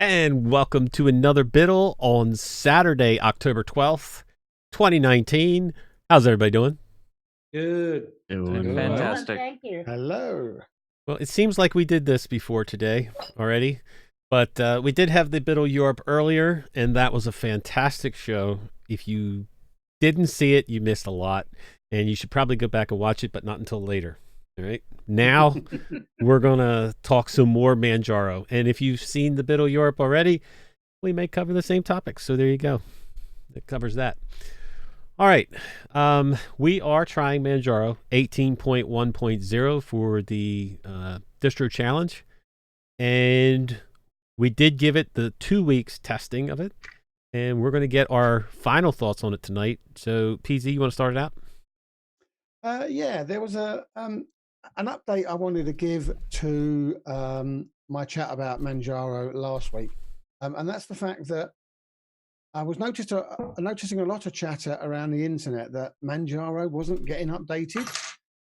And welcome to another Biddle on Saturday, October 12th, 2019. How's everybody doing? Good. Doing Fantastic. Thank you. Hello. Well, it seems like we did this before today already, but we did have the Biddle Europe earlier, and that was a fantastic show. If you didn't see it, you missed a lot, and you should probably go back and watch it, but not until later. All right. Now we're going to talk some more Manjaro. And if you've seen the Biddle Europe already, we may cover the same topics. So there you go. It covers that. All right. We are trying Manjaro 18.1.0 for the Distro Challenge. And we did give it the 2 weeks testing of it. And we're going to get our final thoughts on it tonight. So, PZ, you want to start it out? Yeah, there was an update I wanted to give to my chat about Manjaro last week. And that's the fact that I was noticing a lot of chatter around the internet that Manjaro wasn't getting updated.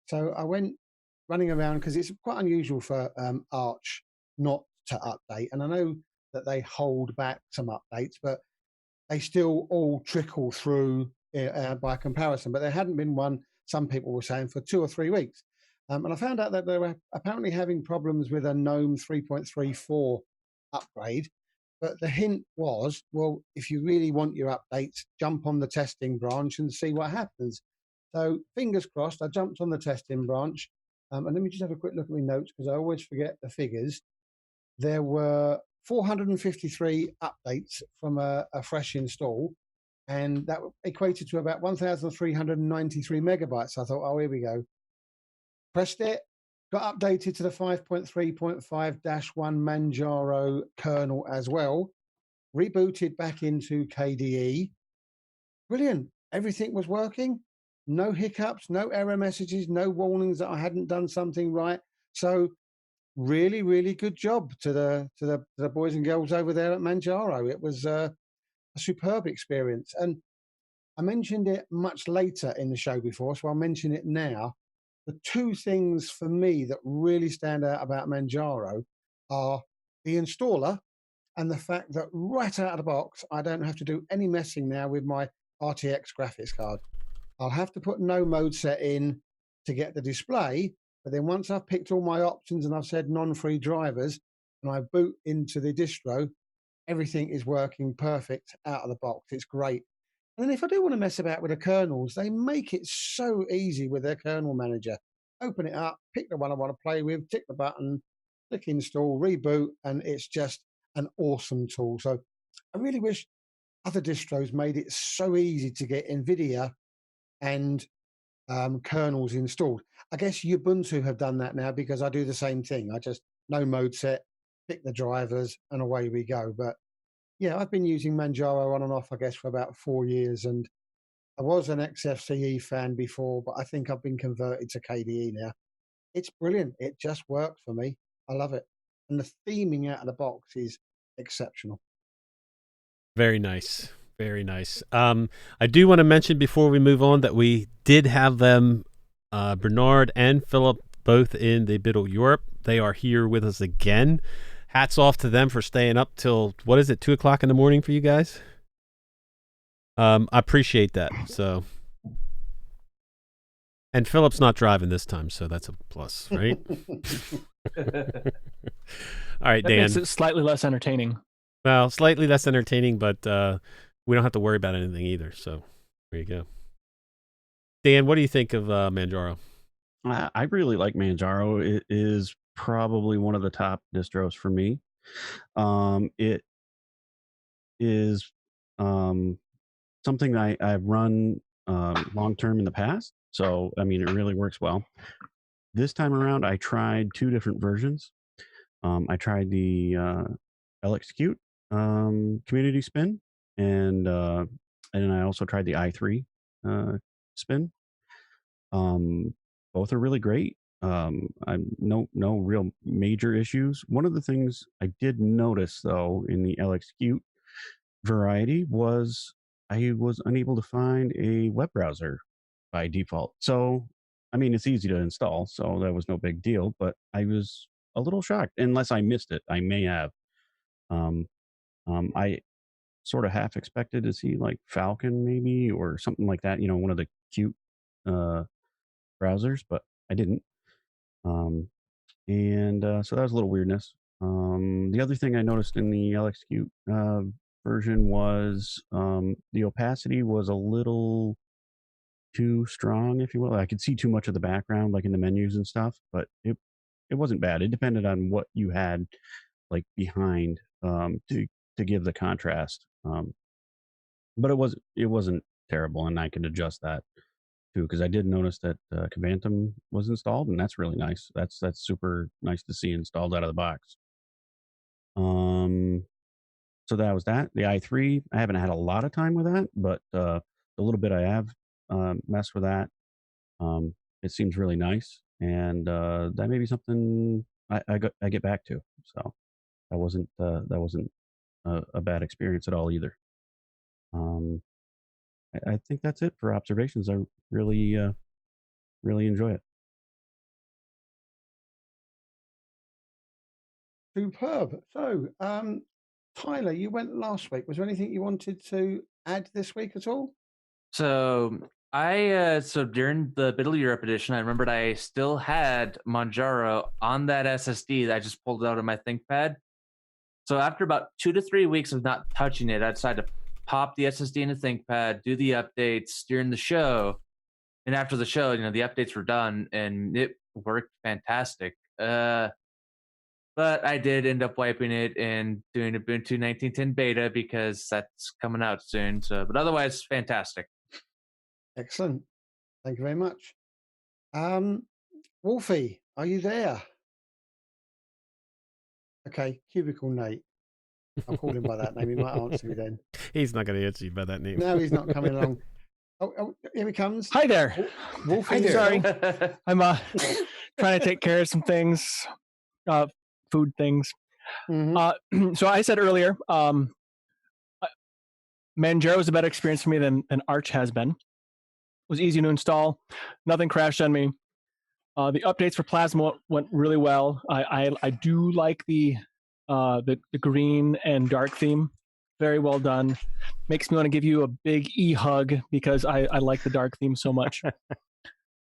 So I went running around because it's quite unusual for Arch not to update. And I know that they hold back some updates, but they still all trickle through by comparison. But there hadn't been one, some people were saying, for 2 or 3 weeks. And I found out that they were apparently having problems with a GNOME 3.34 upgrade. But the hint was, well, if you really want your updates, jump on the testing branch and see what happens. So fingers crossed, I jumped on the testing branch. And let me just have a quick look at my notes because I always forget the figures. There were 453 updates from a fresh install, and that equated to about 1,393 megabytes. I thought, oh, here we go. Pressed it, got updated to the 5.3.5-1 Manjaro kernel as well, rebooted back into KDE. Brilliant. Everything was working. No hiccups, no error messages, no warnings that I hadn't done something right. So really, really good job to the boys and girls over there at Manjaro. It was a superb experience. And I mentioned it much later in the show before, so I'll mention it now. The 2 things for me that really stand out about Manjaro are the installer and the fact that right out of the box, I don't have to do any messing now with my RTX graphics card. I'll have to put no mode set in to get the display, but then once I've picked all my options and I've said non-free drivers and I boot into the distro, everything is working perfect out of the box. It's great. And then if I do want to mess about with the kernels, they make it so easy with their kernel manager. Open it up, pick the one I want to play with, tick the button, click install, reboot, and it's just an awesome tool. So I really wish other distros made it so easy to get NVIDIA and kernels installed. I guess Ubuntu have done that now because I do the same thing. I just no mode set, pick the drivers, and away we go. But yeah, I've been using Manjaro on and off, I guess, for about 4 years, and I was an XFCE fan before, but I think I've been converted to KDE now. It's brilliant. It just works for me. I love it. And the theming out of the box is exceptional. Very nice. Very nice. I do want to mention before we move on that we did have them, Bernard and Philip, both in the Biddle Europe. They are here with us again. Hats off to them for staying up till, 2 o'clock in the morning for you guys? I appreciate that. So, and Philip's not driving this time, so that's a plus, right? All right, That Dan. makes it slightly less entertaining. Well, slightly less entertaining, but we don't have to worry about anything either. So there you go. Dan, what do you think of Manjaro? I really like Manjaro. It is probably one of the top distros for me. It is something I've run long term in the past. So, I mean, it really works well. This time around, I tried 2 different versions. I tried the LXQt community spin, and I also tried the i3 spin. Both are really great. I'm no real major issues. One of the things I did notice though in the LXQt variety was I was unable to find a web browser by default. So, I mean, it's easy to install, so that was no big deal, but I was a little shocked. Unless I missed it, I may have. I sort of half expected to see like Falcon maybe or something like that, one of the cute browsers, but I didn't. So that was a little weirdness. The other thing I noticed in the LXQt version was the opacity was a little too strong, if you will. I could see too much of the background, like in the menus and stuff, but it wasn't bad. It depended on what you had like behind to give the contrast. But it wasn't terrible, and I could adjust that too, because I did notice that Cavantum was installed, and that's really nice. That's super nice to see installed out of the box. So that was that. The i3, I haven't had a lot of time with that, but the little bit I have messed with that, it seems really nice, and that may be something I get back to. So that wasn't a bad experience at all either. I think that's it for observations. I really enjoy it. Superb. So, Tyler, you went last week. Was there anything you wanted to add this week at all? So so during the Middle Europe edition, I remembered I still had Manjaro on that SSD that I just pulled out of my ThinkPad. So after about 2 to 3 weeks of not touching it, I decided to pop the SSD in the ThinkPad, do the updates during the show, and after the show, the updates were done and it worked fantastic. But I did end up wiping it and doing Ubuntu 19.10 beta because that's coming out soon. So, but otherwise, fantastic. Excellent. Thank you very much. Wolfie, are you there? Okay, Cubicle Nate. I'll call him by that name. He might answer me then. He's not going to answer you by that name. No, he's not coming along. Oh, here he comes. Hi there. Wolfie. Sorry. I'm trying to take care of some things, food things. Mm-hmm. So I said earlier, Manjaro is a better experience for me than Arch has been. It was easy to install. Nothing crashed on me. The updates for Plasma went really well. I do like the green and dark theme. Very well done. Makes me want to give you a big e-hug because I like the dark theme so much.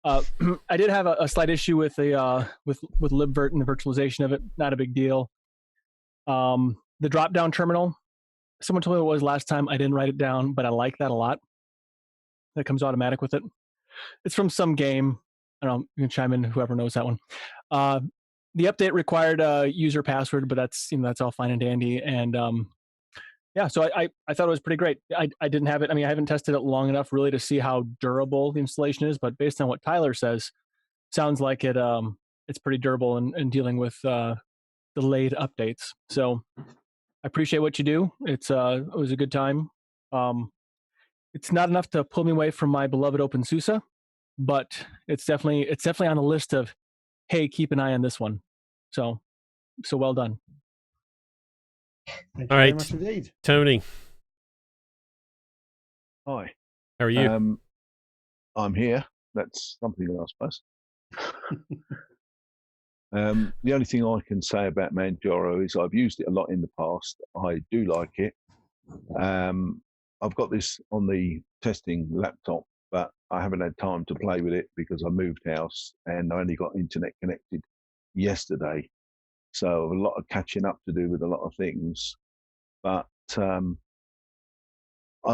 I did have a slight issue with the with libvirt and the virtualization of it. Not a big deal. The drop-down terminal. Someone told me what it was last time. I didn't write it down, but I like that a lot. That comes automatic with it. It's from some game. I don't know. You can chime in, whoever knows that one. The update required a user password, but that's that's all fine and dandy. And yeah, so I thought it was pretty great. I didn't have it. I mean, I haven't tested it long enough really to see how durable the installation is, but based on what Tyler says, sounds like it's pretty durable in dealing with delayed updates. So I appreciate what you do. It was a good time. It's not enough to pull me away from my beloved OpenSUSE, but it's definitely on the list of, hey, keep an eye on this one. So well done. Thank All you right, very much indeed. Tony, Hi. how are you? I'm here. That's something, I suppose. The only thing I can say about Manjaro is I've used it a lot in the past. I do like it. I've got this on the testing laptop, but I haven't had time to play with it because I moved house and I only got internet connected yesterday. So a lot of catching up to do with a lot of things. But I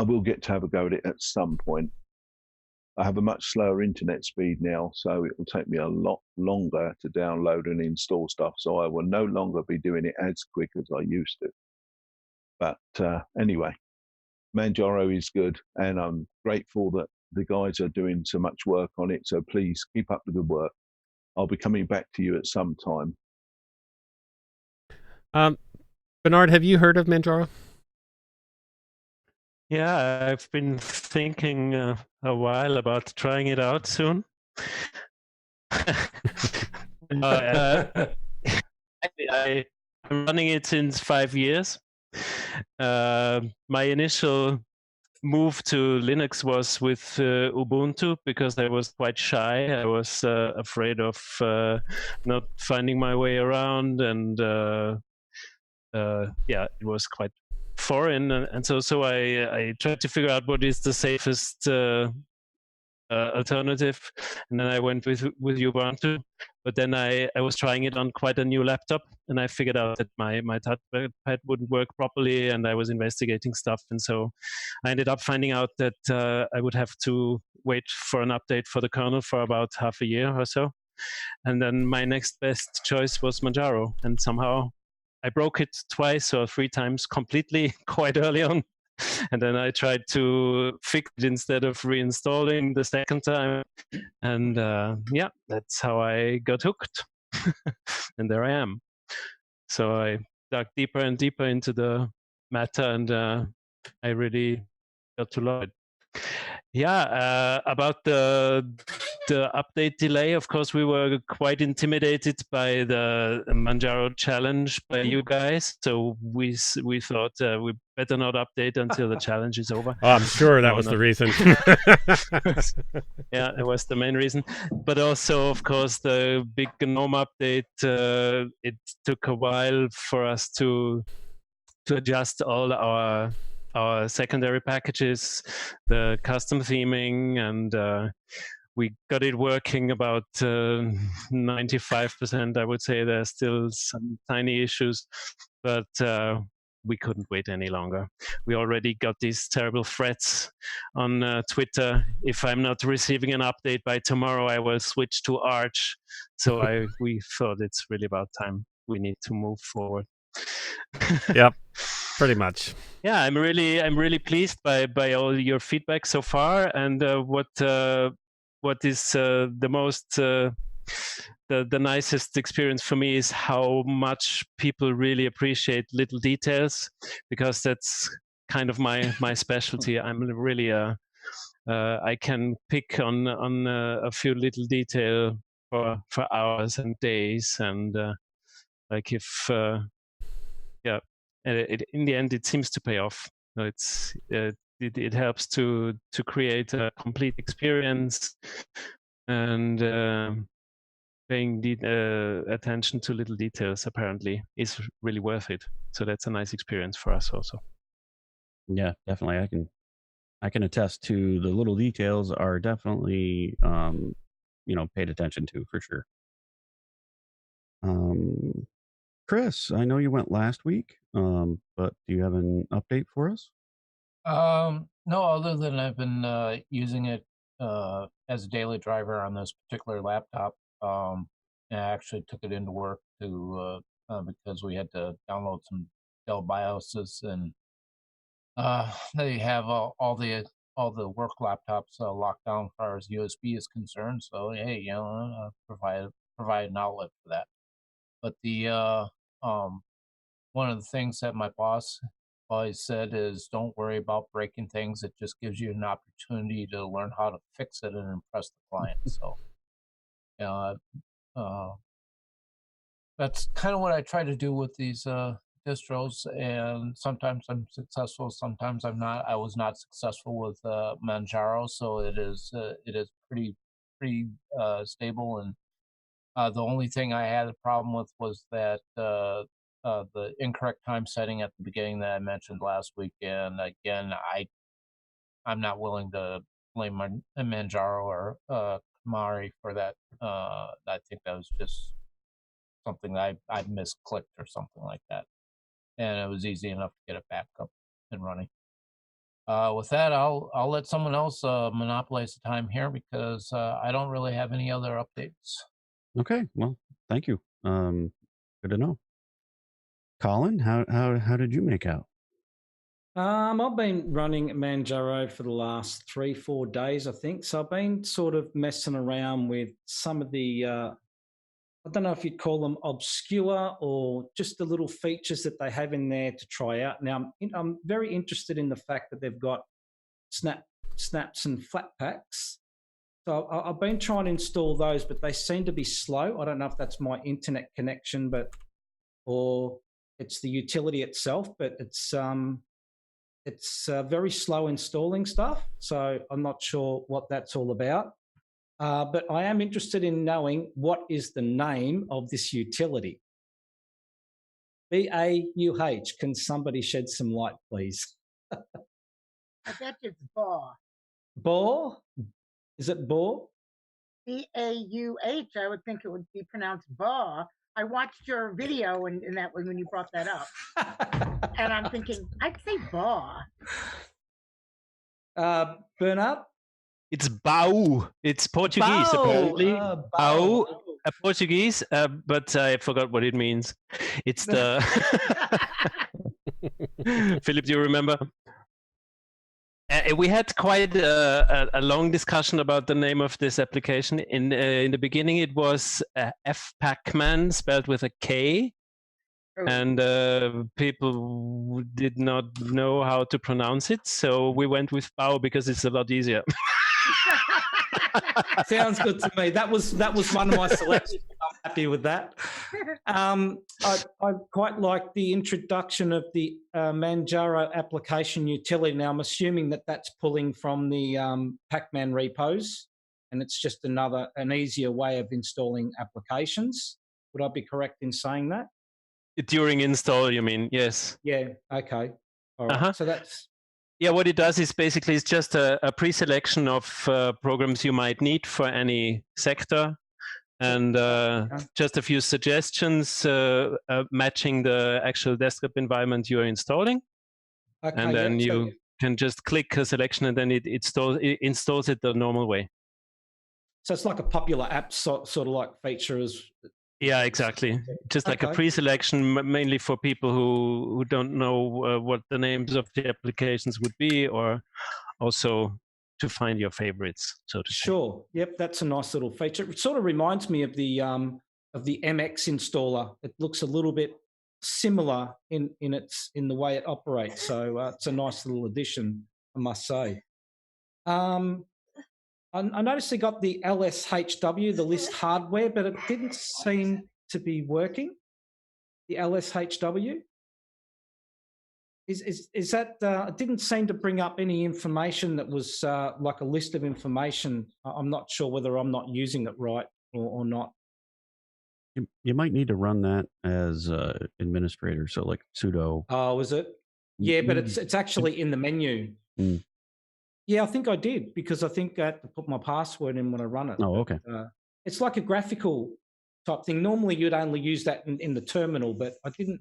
will get to have a go at it at some point. I have a much slower internet speed now, so it will take me a lot longer to download and install stuff. So I will no longer be doing it as quick as I used to. But anyway, Manjaro is good, and I'm grateful that the guys are doing so much work on it. So please keep up the good work. I'll be coming back to you at some time. Bernard, have you heard of Manjaro? Yeah, I've been thinking a while about trying it out soon. I'm running it since 5 years. My initial move to Linux was with Ubuntu because I was quite shy. I was afraid of not finding my way around, and yeah, it was quite foreign, and so I tried to figure out what is the safest alternative, and then I went with Ubuntu. But then I was trying it on quite a new laptop, and I figured out that my touchpad wouldn't work properly, and I was investigating stuff, and so I ended up finding out that I would have to wait for an update for the kernel for about half a year or so, and then my next best choice was Manjaro, and somehow I broke it twice or three times completely quite early on. And then I tried to fix it instead of reinstalling the second time. And yeah, that's how I got hooked. And there I am. So I dug deeper and deeper into the matter, and I really got to love it. Yeah, about the update delay, of course, we were quite intimidated by the Manjaro challenge by you guys. So we thought we better not update until the challenge is over. Oh, I'm sure that was the reason. Yeah, it was the main reason. But also, of course, the big GNOME update, it took a while for us to adjust all our secondary packages, the custom theming, and we got it working about 95%. I would say there's still some tiny issues, but we couldn't wait any longer. We already got these terrible threats on Twitter. If I'm not receiving an update by tomorrow, I will switch to Arch. So we thought it's really about time. We need to move forward. Yep, pretty much. Yeah, I'm really pleased by all your feedback so far, and what is the most the nicest experience for me is how much people really appreciate little details, because that's kind of my specialty. I'm really I can pick on a few little detail for hours and days, and like if yeah, in the end it seems to pay off. It helps to create a complete experience, and paying attention to little details apparently is really worth it. So that's a nice experience for us also. Yeah, definitely. I can attest to the little details are definitely paid attention to for sure. Chris, I know you went last week, but do you have an update for us? No, other than I've been using it as a daily driver on this particular laptop. And I actually took it into work because we had to download some Dell BIOSes, and they have all the work laptops locked down as far as USB is concerned. So hey, provide an outlet for that. But the one of the things that my boss always said is, don't worry about breaking things. It just gives you an opportunity to learn how to fix it and impress the client. So, that's kind of what I try to do with these distros. And sometimes I'm successful, sometimes I'm not. I was not successful with Manjaro, so it is pretty stable. And the only thing I had a problem with was that the incorrect time setting at the beginning that I mentioned last week. And again, I'm not willing to blame Manjaro or Kamari for that. I think that was just something I misclicked or something like that, and it was easy enough to get it back up and running. With that, I'll let someone else monopolize the time here, because I don't really have any other updates. Okay, well, thank you. Good to know. Colin, how did you make out? I've been running Manjaro for the last 3-4 days, I think. So I've been sort of messing around with some of the, I don't know if you'd call them obscure or just the little features that they have in there to try out. Now, I'm very interested in the fact that they've got snaps and flat packs. So I've been trying to install those, but they seem to be slow. I don't know if that's my internet connection, or it's the utility itself, but it's very slow installing stuff. So I'm not sure what that's all about. But I am interested in knowing what is the name of this utility. B-A-U-H. Can somebody shed some light, please? I bet it's BAW. Bore? Is it bore? B-A-U-H. I would think it would be pronounced BAW. I watched your video and that when you brought that up. And I'm thinking, I'd say BAW. Bernard? It's bau. It's Portuguese, apparently. Bau, Portuguese, but I forgot what it means. It's the... Philip, do you remember? We had quite a long discussion about the name of this application. In the beginning, it was F-Pacman, spelled with a K. And people did not know how to pronounce it, so we went with Bao because it's a lot easier. Sounds good to me. That was one of my selections. I'm happy with that. I quite like the introduction of the Manjaro application utility. Now, I'm assuming that that's pulling from the Pacman repos, and it's just an easier way of installing applications. Would I be correct in saying that? During install, you mean? Yes. Yeah. Okay. All right. So that's... Yeah, what it does is basically it's just a pre-selection of programs you might need for any sector, and just a few suggestions matching the actual desktop environment you are installing. Okay, and then you can just click a selection, and then it installs it the normal way. So it's like a popular app sort of like feature as... Yeah, exactly. Just like a pre-selection, mainly for people who don't know what the names of the applications would be, or also to find your favorites, so to say. Sure. Yep, that's a nice little feature. It sort of reminds me of the MX installer. It looks a little bit similar in the way it operates. So it's a nice little addition, I must say. I noticed they got the LSHW, the list hardware, but it didn't seem to be working. The LSHW is that it didn't seem to bring up any information that was like a list of information. I'm not sure whether I'm not using it right or not. You might need to run that as administrator, so like sudo. Oh, is it? Yeah, but it's actually in the menu. Mm. Yeah, I think I did, because I think I had to put my password in when I run it. Oh, okay. It's like a graphical type thing. Normally, you'd only use that in the terminal, but I'm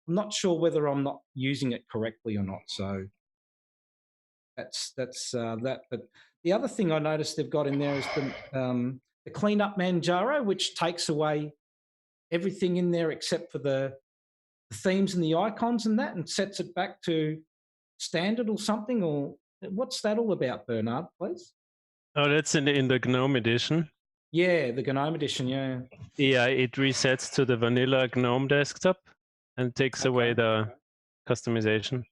not sure whether I'm not using it correctly or not. So that's that. But the other thing I noticed they've got in there is the cleanup Manjaro, which takes away everything in there except for the themes and the icons and that, and sets it back to standard or something. Or what's that all about, Bernard, please? Oh, that's in the GNOME edition. Yeah, the GNOME edition, yeah. Yeah, it resets to the vanilla GNOME desktop and takes away the customization.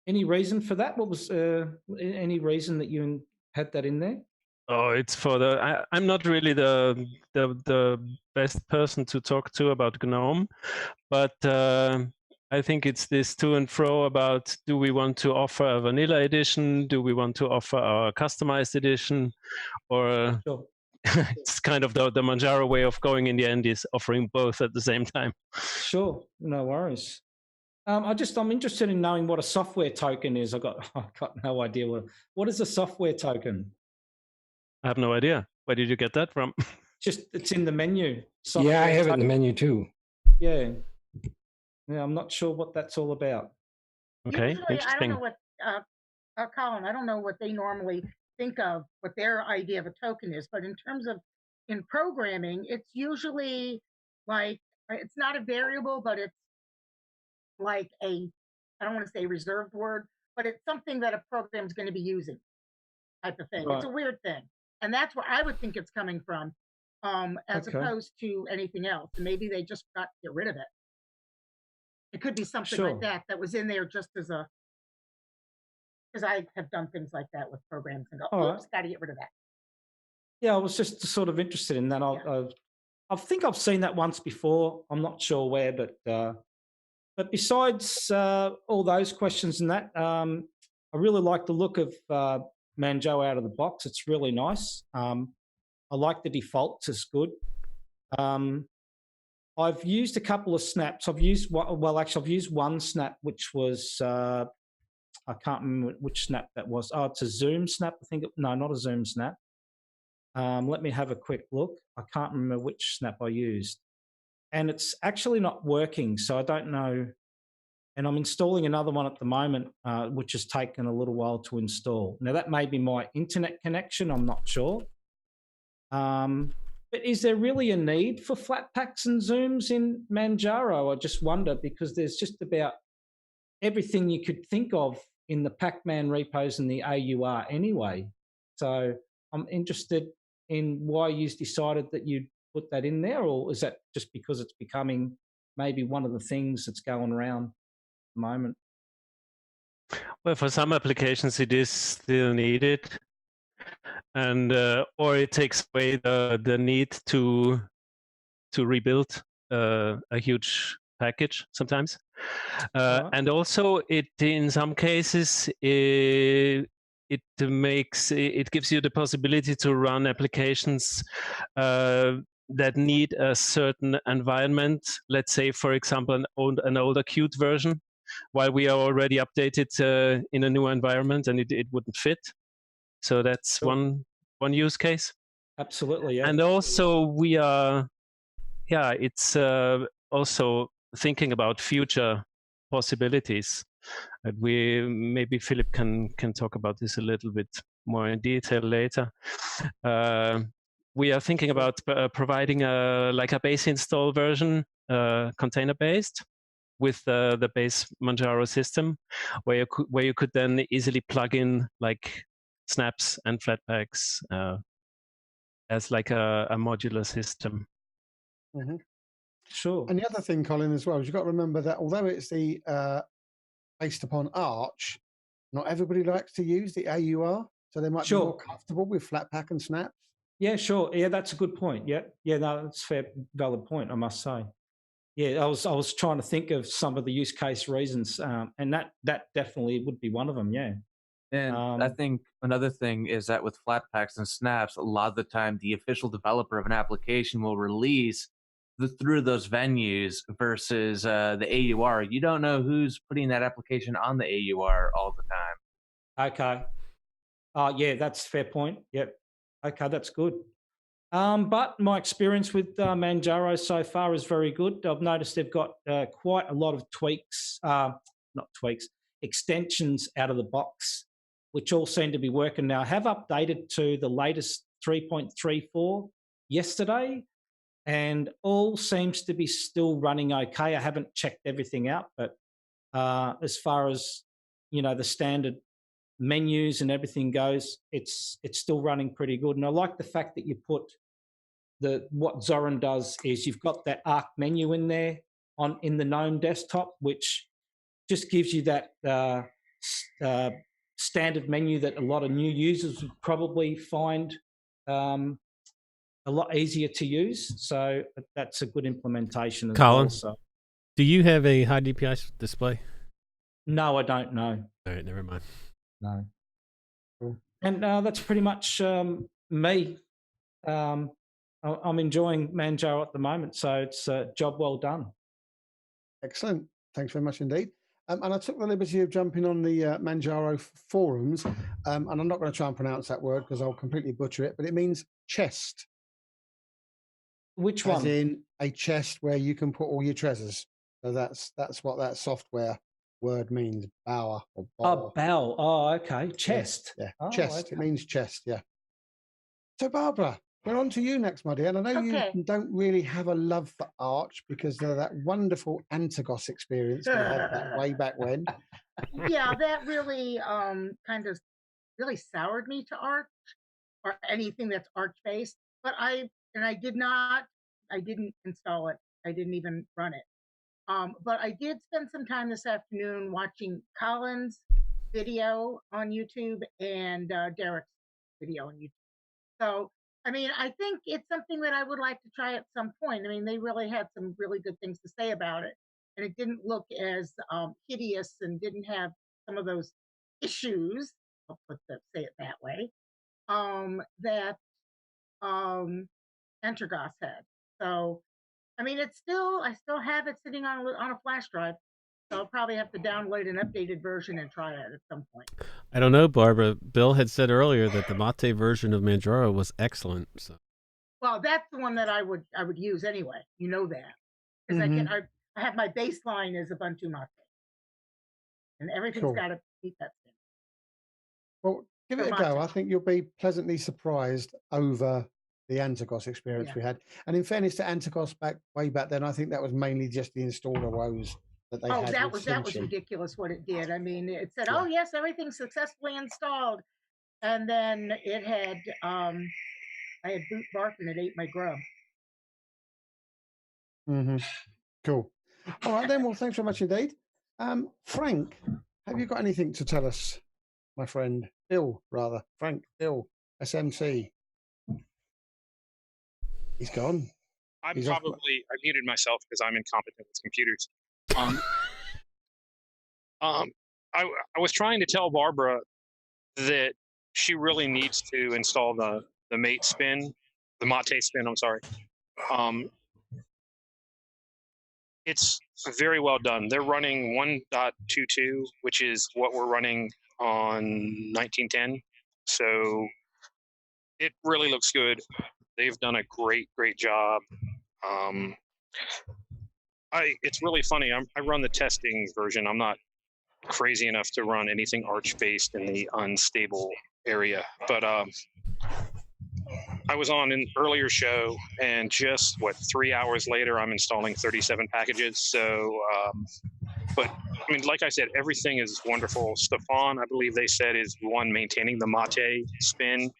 Any reason for that? What was any reason that you had that in there? Oh, it's for I'm not really the best person to talk to about GNOME, but I think it's this to and fro about, do we want to offer a vanilla edition? Do we want to offer a customized edition? Or sure. It's kind of the Manjaro way of going in the end is offering both at the same time. Sure, no worries. I'm interested in knowing what a software token is. I've got no idea what is a software token. I have no idea. Where did you get that from? It's in the menu. Yeah, I have it in the menu too. Yeah. Yeah, I'm not sure what that's all about. Okay, usually, interesting. I don't know what, Colin, I don't know what they normally think of, what their idea of a token is, but in terms of in programming, it's usually like, it's not a variable, but it's like I don't want to say reserved word, but it's something that a program is going to be using type of thing. Right. It's a weird thing. And that's where I would think it's coming from, as opposed to anything else. And maybe they just got to get rid of it. It could be something like that was in there just as a, because I have done things like that with programs and go, oops, got to get rid of that. Yeah, I was just sort of interested in that. I think I've seen that once before. I'm not sure where, but besides all those questions and that, I really like the look of Manjaro out of the box. It's really nice. I like the defaults. It's good. I've used a couple of snaps. I've used one snap, which was I can't remember which snap that was. Oh, it's a Zoom snap. I think no, not a Zoom snap. Let me have a quick look. I can't remember which snap I used, and it's actually not working. So I don't know. And I'm installing another one at the moment, which has taken a little while to install. Now that may be my internet connection. I'm not sure. But is there really a need for flat packs and zooms in Manjaro? I just wonder, because there's just about everything you could think of in the Pacman repos and the AUR anyway. So I'm interested in why you've decided that you'd put that in there, or is that just because it's becoming maybe one of the things that's going around at the moment? Well, for some applications, it is still needed, and or it takes away the need to rebuild a huge package sometimes. Right. And also, it in some cases it gives you the possibility to run applications that need a certain environment. Let's say, for example, an older Qt version, while we are already updated in a new environment, and it wouldn't fit. So that's Sure. one use case. Absolutely, yeah. And also we are, it's also thinking about future possibilities. And maybe Philip can talk about this a little bit more in detail later. We are thinking about providing like a base install version, container based, with the base Manjaro system, where you could then easily plug in like snaps and flatpaks as like a modular system. Mm-hmm. Sure. And the other thing, Colin, as well, is you've got to remember that although it's the based upon Arch, not everybody likes to use the AUR, so they might be more comfortable with Flatpak and snaps. Yeah, sure. Yeah, that's a good point. Yeah, no, that's a fair, valid point, I must say. Yeah, I was trying to think of some of the use case reasons, and that definitely would be one of them. Yeah. And I think another thing is that with Flatpaks and snaps, a lot of the time the official developer of an application will release through those venues versus the AUR. You don't know who's putting that application on the AUR all the time. Okay. Yeah, that's a fair point. Yep. Okay, that's good. But my experience with Manjaro so far is very good. I've noticed they've got quite a lot of tweaks, not tweaks, extensions out of the box, which all seem to be working now. I have updated to the latest 3.34 yesterday, and all seems to be still running okay. I haven't checked everything out, but as far as the standard menus and everything goes, it's still running pretty good. And I like the fact that you put what Zorin does is you've got that Arc menu in there in the GNOME desktop, which just gives you that standard menu that a lot of new users would probably find a lot easier to use. So that's a good implementation as Colin, well. So, do you have a high DPI display? No, I don't know. All right, never mind. No. Cool. And that's pretty much me. I'm enjoying Manjaro at the moment, so it's a job well done. Excellent. Thanks very much indeed. And I took the liberty of jumping on the Manjaro forums, and I'm not going to try and pronounce that word because I'll completely butcher it, but it means chest. Which one? As in a chest where you can put all your treasures. So that's what that software word means, bower or bowl. Oh, bow. Oh, okay. Chest. Yeah. Oh, chest. okay. It means chest, yeah. So Barbara, we're on to you next, my dear. And I know you don't really have a love for Arch because of that wonderful Antagos experience we had that way back when. Yeah, that really kind of really soured me to Arch or anything that's Arch based. But I didn't install it. I didn't even run it. But I did spend some time this afternoon watching Colin's video on YouTube and Derek's video on YouTube. So, I mean, I think it's something that I would like to try at some point. I mean, they really had some really good things to say about it, and it didn't look as hideous and didn't have some of those issues. Say it that way. That Entergos had. So I mean, I still have it sitting on a flash drive. So I'll probably have to download an updated version and try it at some point. I don't know, Barbara. Bill had said earlier that the Mate version of Manjaro was excellent. So. Well, that's the one that I would use anyway. You know that because I have my baseline as Ubuntu Mate, and everything's got to meet that standard. Well, give it a go. I think you'll be pleasantly surprised over the Antigos experience we had. And in fairness to Antigos way back then, I think that was mainly just the installer woes that they had. Oh, that was ridiculous what it did. I mean, it said, "Oh yes, everything's successfully installed," and then it had I had boot bark and it ate my grub. Cool. All right then. Well, thanks very much indeed. Frank, have you got anything to tell us, my friend? Bill, rather. Frank, Bill, SMC. He's gone. I muted myself because I'm incompetent with computers. I was trying to tell Barbara that she really needs to install the Mate spin, the Mate spin. I'm sorry. It's very well done. They're running 1.22, which is what we're running on 1910. So it really looks good. They've done a great job. It's really funny. I run the testing version. I'm not crazy enough to run anything Arch-based in the unstable area, but I was on an earlier show, and just 3 hours later, I'm installing 37 packages. So, but I mean, like I said, everything is wonderful. Stefan, I believe they said, is the one maintaining the Mate spin.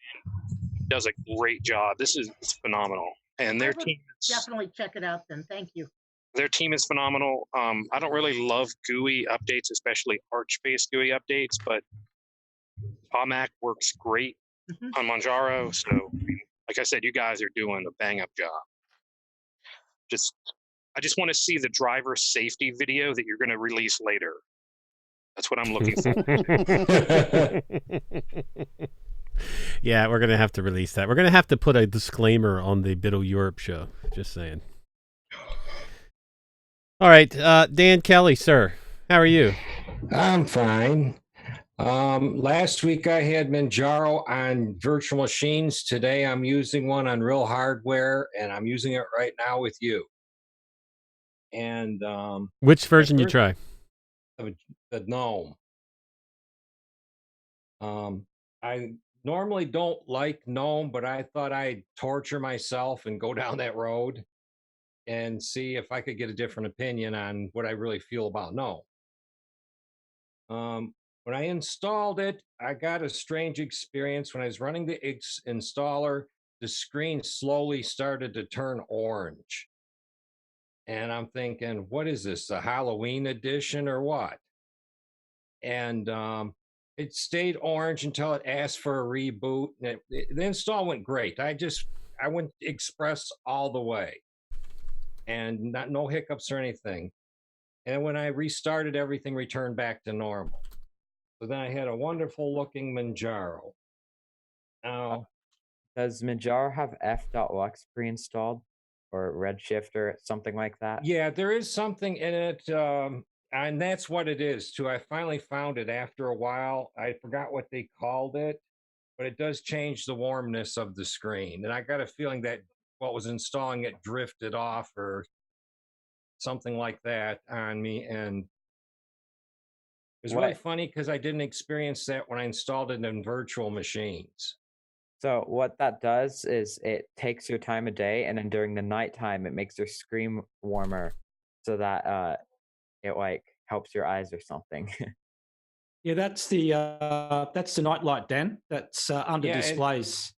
Does a great job. This is phenomenal, and their team definitely check it out. Then, thank you. Their team is phenomenal. I don't really love GUI updates, especially Arch-based GUI updates, but PAMAC works great on Manjaro. So, like I said, you guys are doing a bang-up job. I just want to see the driver safety video that you're going to release later. That's what I'm looking for. Yeah, we're going to have to release that. We're going to have to put a disclaimer on the Biddle Europe show. Just saying. All right, Dan Kelly, sir, how are you? I'm fine. Last week I had Manjaro on virtual machines. Today I'm using one on real hardware, and I'm using it right now with you. And which version you try? The GNOME. I normally don't like GNOME, but I thought I'd torture myself and go down that road and see if I could get a different opinion on what I really feel about GNOME. When I installed it, I got a strange experience. When I was running the installer, the screen slowly started to turn orange. And I'm thinking, what is this, the Halloween edition or what? And it stayed orange until it asked for a reboot. And the install went great. I went Express all the way. And no hiccups or anything. And when I restarted, everything returned back to normal. So then I had a wonderful looking Manjaro. Now, does Manjaro have f.lux pre-installed or Redshift or something like that? Yeah, there is something in it, and that's what it is too. I finally found it after a while. I forgot what they called it, but it does change the warmness of the screen. And I got a feeling that what was installing it drifted off or something like that on me. And it was really funny because I didn't experience that when I installed it in virtual machines. So what that does is it takes your time of day, and then during the nighttime, it makes your screen warmer so that it helps your eyes or something. Yeah, that's the nightlight, Dan. That's under displays.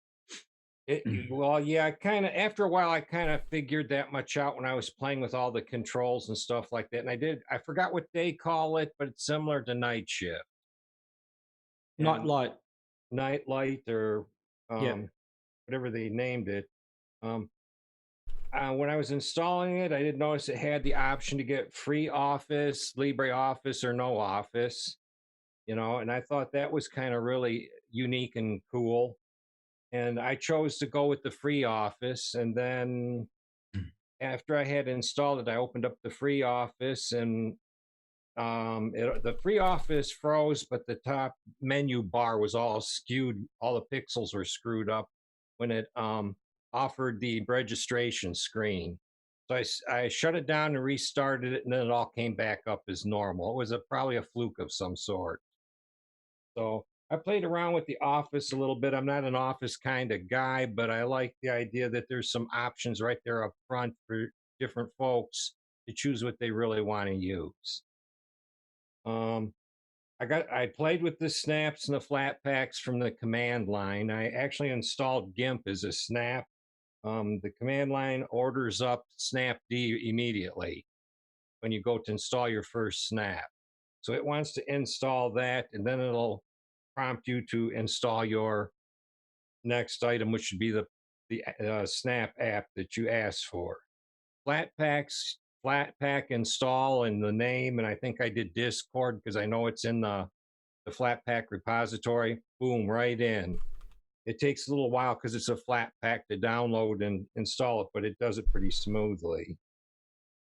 Well, yeah, after a while, I kind of figured that much out when I was playing with all the controls and stuff like that. And I forgot what they call it, but it's similar to night shift. Nightlight. Nightlight or whatever they named it. When I was installing it, I did notice it had the option to get free Office, LibreOffice, or no Office. And I thought that was kind of really unique and cool. And I chose to go with the free Office, and then after I had installed it, I opened up the free office, and the free office froze, but the top menu bar was all skewed. All the pixels were screwed up when it offered the registration screen. So I shut it down and restarted it, and then it all came back up as normal. It was probably a fluke of some sort. So I played around with the Office a little bit. I'm not an Office kind of guy, but I like the idea that there's some options right there up front for different folks to choose what they really want to use. I played with the snaps and the flat packs from the command line. I actually installed GIMP as a snap. The command line orders up snapd immediately when you go to install your first snap. So it wants to install that, and then it'll prompt you to install your next item, which should be the snap app that you asked for. Flat pack install and the name, and I think I did Discord because I know it's in the Flatpak repository. Boom, right in. It takes a little while because it's a Flatpak to download and install it, but it does it pretty smoothly.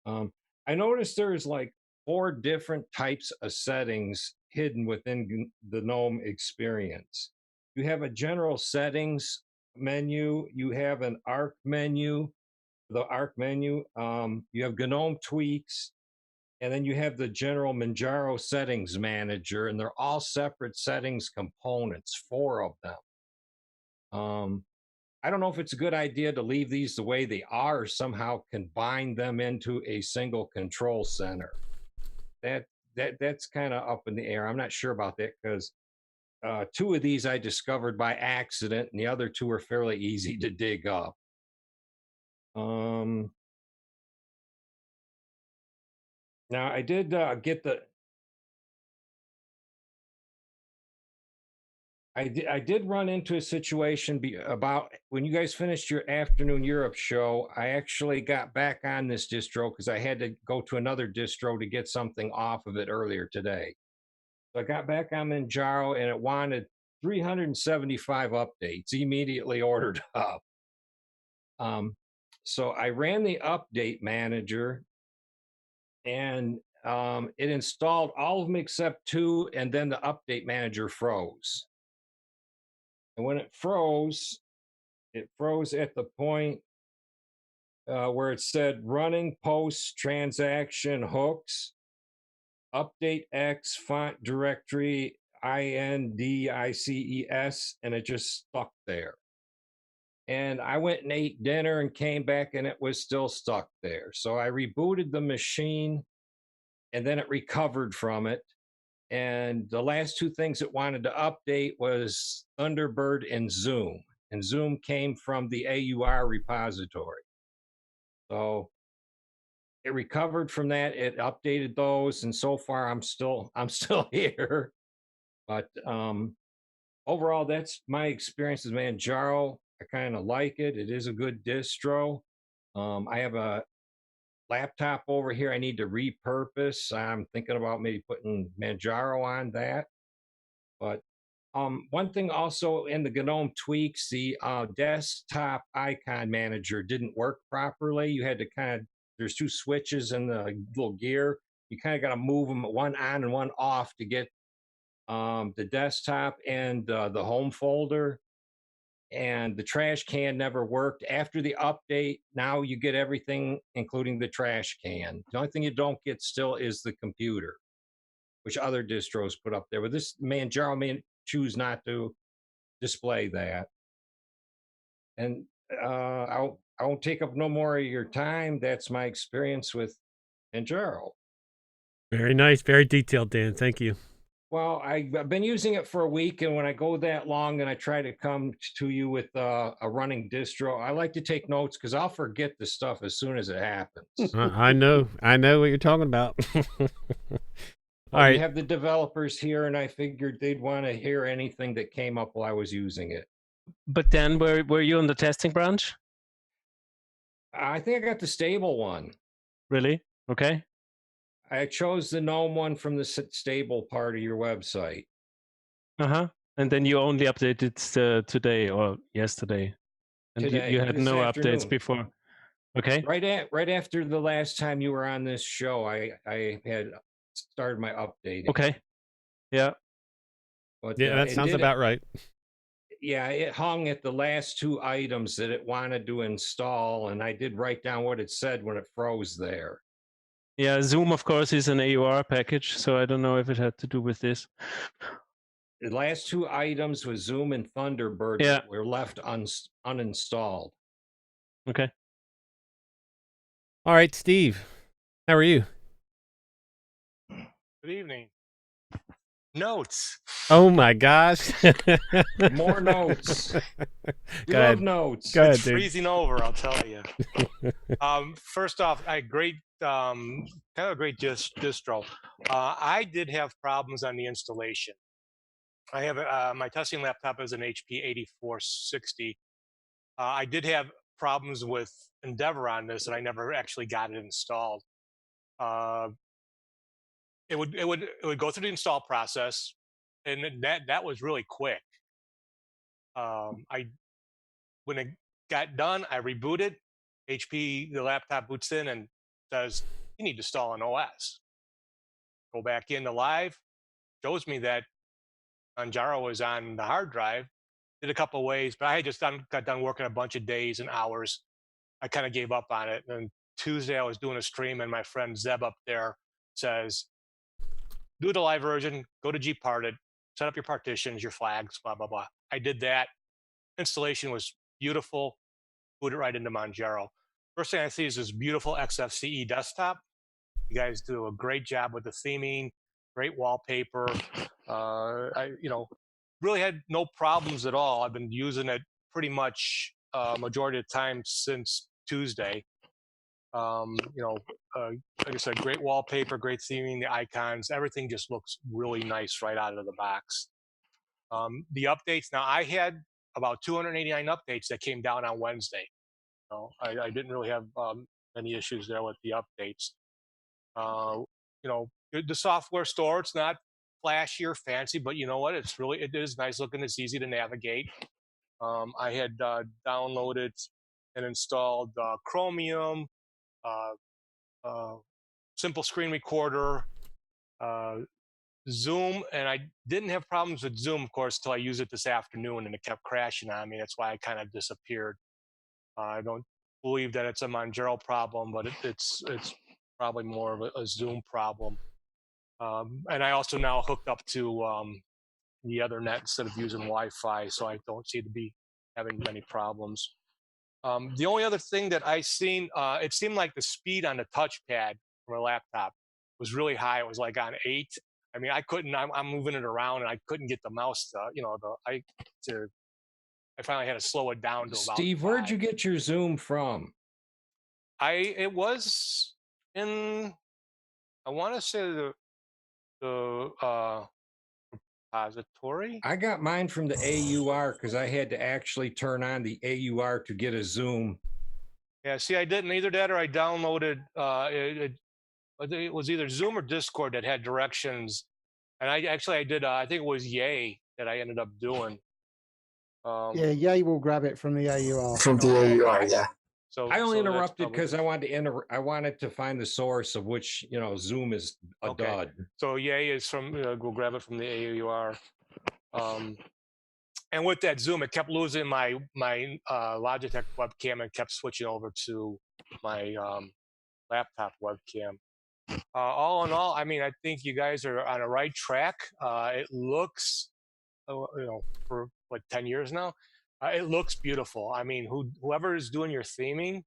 I noticed there's like 4 different types of settings hidden within the GNOME experience. You have a general settings menu. You have an ARC menu. The ARC menu. You have GNOME tweaks. And then you have the general Manjaro settings manager, and they're all separate settings components, 4 of them. I don't know if it's a good idea to leave these the way they are or somehow combine them into a single control center. That's kind of up in the air. I'm not sure about that because 2 of these I discovered by accident, and the other 2 are fairly easy to dig up. Now, I did get the... I did run into a situation about when you guys finished your Afternoon Europe show. I actually got back on this distro because I had to go to another distro to get something off of it earlier today. So I got back on Manjaro, and it wanted 375 updates, immediately ordered up. So I ran the update manager, and it installed all of them except 2, and then the update manager froze. And when it froze at the point where it said running post transaction hooks, update X font directory INDICES, and it just stuck there. And I went and ate dinner and came back, and it was still stuck there. So I rebooted the machine, and then it recovered from it. And the last 2 things it wanted to update was Thunderbird and Zoom. And Zoom came from the AUR repository. So it recovered from that. It updated those, and so far I'm still here. But overall, that's my experience with Manjaro. I kind of like it. It is a good distro. I have a laptop over here I need to repurpose. I'm thinking about maybe putting Manjaro on that. But one thing also in the GNOME tweaks, the desktop icon manager didn't work properly. You had to there's 2 switches in the little gear. You kind of got to move them one on and one off to get the desktop and the home folder. And the trash can never worked. After the update, now you get everything, including the trash can. The only thing you don't get still is the computer, which other distros put up there. But this Manjaro may choose not to display that. And I won't take up no more of your time. That's my experience with Manjaro. Very nice, very detailed, Dan. Thank you. Well, I've been using it for a week, and when I go that long and I try to come to you with a running distro, I like to take notes because I'll forget the stuff as soon as it happens. I know what you're talking about. All right. You have the developers here, and I figured they'd want to hear anything that came up while I was using it. But then, were you in the testing branch? I think I got the stable one. Really? Okay. I chose the GNOME one from the stable part of your website. And then you only updated today or yesterday, and Today, you had this no afternoon. updates before. Okay. Right after the last time you were on this show, I had started my updating. Okay. Yeah. But, Yeah, that it sounds did about right. Yeah, it hung at the last two items that it wanted to install, and I did write down what it said when it froze there. Yeah, Zoom, of course, is an AUR package, so I don't know if it had to do with this. The last two items was Zoom and Thunderbird that were left uninstalled. Okay. All right, Steve, how are you? Good evening. Notes. Oh my gosh. More notes. Go ahead. Love notes. Go ahead, It's dude. freezing over, I'll tell you. First off, I great kind of a great distro. I did have problems on the installation. I have my testing laptop is an HP 8460. I did have problems with Endeavor on this, and I never actually got it installed. It would go through the install process, and that was really quick. When it got done, I rebooted. HP, the laptop boots in and says, "You need to install an OS." Go back into live, shows me that Manjaro was on the hard drive. Did a couple ways, but I had just got done working a bunch of days and hours. I kind of gave up on it. And Tuesday, I was doing a stream, and my friend Zeb up there says, "Do the live version, go to gparted, set up your partitions, your flags, blah, blah, blah." I did that. Installation was beautiful. Put it right into Manjaro. First thing I see is this beautiful XFCE desktop. You guys do a great job with the theming, great wallpaper. I really had no problems at all. I've been using it pretty much majority of the time since Tuesday. Like I said, great wallpaper, great theming, the icons, everything just looks really nice right out of the box. The updates, now I had about 289 updates that came down on Wednesday. I didn't really have any issues there with the updates. The software store, it's not flashy or fancy, but you know what? It is nice looking. It's easy to navigate. I had downloaded and installed Chromium, Simple Screen Recorder, Zoom, and I didn't have problems with Zoom, of course, until I used it this afternoon, and it kept crashing on me. That's why I kind of disappeared. I don't believe that it's a Manjaro problem, but it's probably more of a Zoom problem. And I also now hooked up to the Ethernet instead of using Wi-Fi, so I don't seem to be having many problems. The only other thing that I seen, it seemed like the speed on the touchpad from a laptop was really high. It was like on 8. I mean, I couldn't. I'm moving it around, and I couldn't get the mouse to. I finally had to slow it down to about. Steve, where'd you get your Zoom from? It was in. I want to say the repository. I got mine from the AUR because I had to actually turn on the AUR to get a Zoom. Yeah, see, I didn't either that, or I downloaded. It was either Zoom or Discord that had directions, and I did. I think it was Yay that I ended up doing. Yeah, Yay will grab it from the AUR. From the AUR, yeah. So I only so that's interrupted probably- because I wanted to find the source of which Zoom is a Okay. dud. So Yay is from. We'll grab it from the AUR. And with that Zoom, it kept losing my Logitech webcam and kept switching over to my laptop webcam. All in all, I mean, I think you guys are on a right track. It looks, for 10 years now, it looks beautiful. I mean, whoever is doing your theming,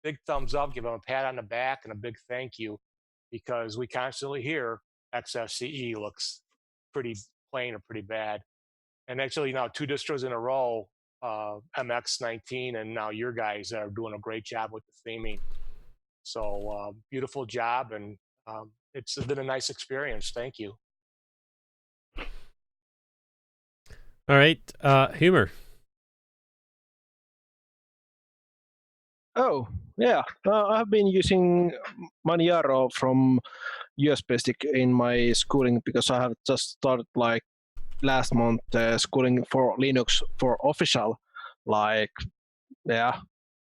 big thumbs up, give them a pat on the back and a big thank you, because we constantly hear XFCE looks pretty plain or pretty bad. And actually now 2 distros in a row, MX19 and now your guys are doing a great job with the theming. So beautiful job, and it's been a nice experience. Thank you. All right, Humor. Oh, yeah. I've been using Manjaro from USB stick in my schooling because I have just started last month schooling for Linux for official.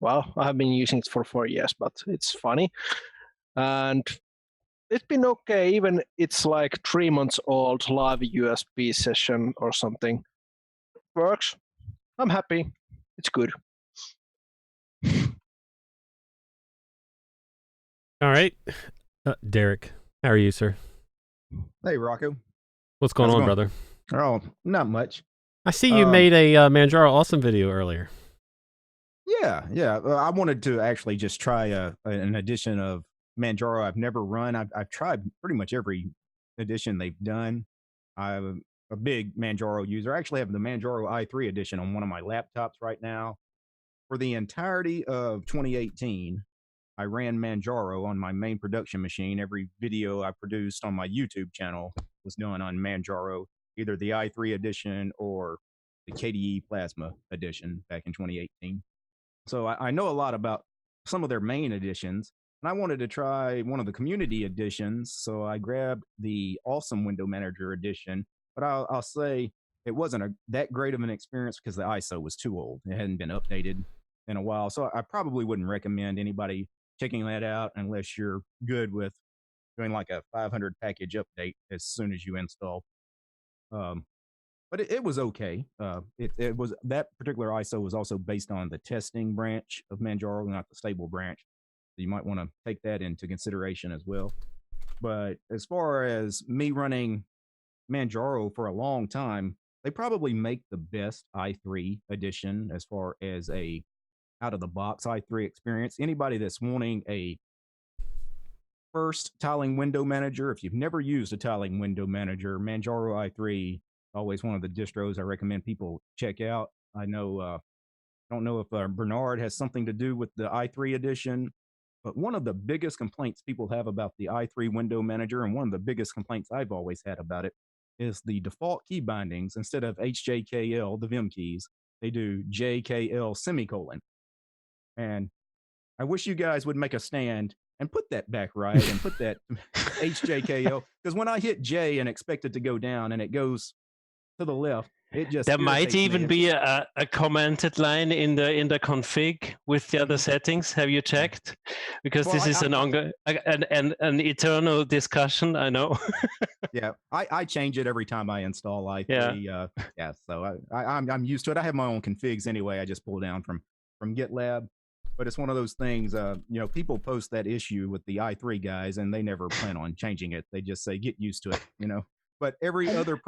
well, I have been using it for 4 years, but it's funny. And it's been okay, even it's like 3 months old live USB session or something. Works. I'm happy. It's good. All right. Derek, how are you, sir? Hey, Rocco. What's going How's it on, brother? Oh, not much. I see you made a Manjaro Awesome video earlier. Yeah. I wanted to actually just try an edition of Manjaro I've never run. I've tried pretty much every edition they've done. I'm a big Manjaro user. I actually have the Manjaro i3 edition on one of my laptops right now. For the entirety of 2018, I ran Manjaro on my main production machine. Every video I produced on my YouTube channel was done on Manjaro, either the i3 edition or the KDE Plasma edition back in 2018. So I know a lot about some of their main editions, and I wanted to try one of the community editions. So I grabbed the Awesome Window Manager edition, but I'll say it wasn't that great of an experience because the ISO was too old. It hadn't been updated in a while. So I probably wouldn't recommend anybody checking that out unless you're good with doing like a 500 package update as soon as you install. But it was okay. It was, that particular ISO was also based on the testing branch of Manjaro, not the stable branch. So you might want to take that into consideration as well. But as far as me running Manjaro for a long time, they probably make the best i3 edition as far as a out of the box i3 experience. Anybody that's wanting a first tiling window manager, if you've never used a tiling window manager, Manjaro i3 always one of the distros I recommend people check out. I know, don't know if Bernard has something to do with the i3 edition, but one of the biggest complaints people have about the i3 window manager, and one of the biggest complaints I've always had about it, is the default key bindings. Instead of HJKL, the Vim keys, they do JKL semicolon. And I wish you guys would make a stand and put that back right and put that HJKL, because when I hit J and expect it to go down and it goes to the left, it just There might even me. be a commented line in the config with the other settings. Have you checked? Because Well, this is an eternal discussion. I know. Yeah, I change it every time I install i3. Yeah, so I'm used to it. I have my own configs anyway. I just pull down from GitLab. But it's one of those things. People post that issue with the i3 guys, and they never plan on changing it. They just say get used to it. But every other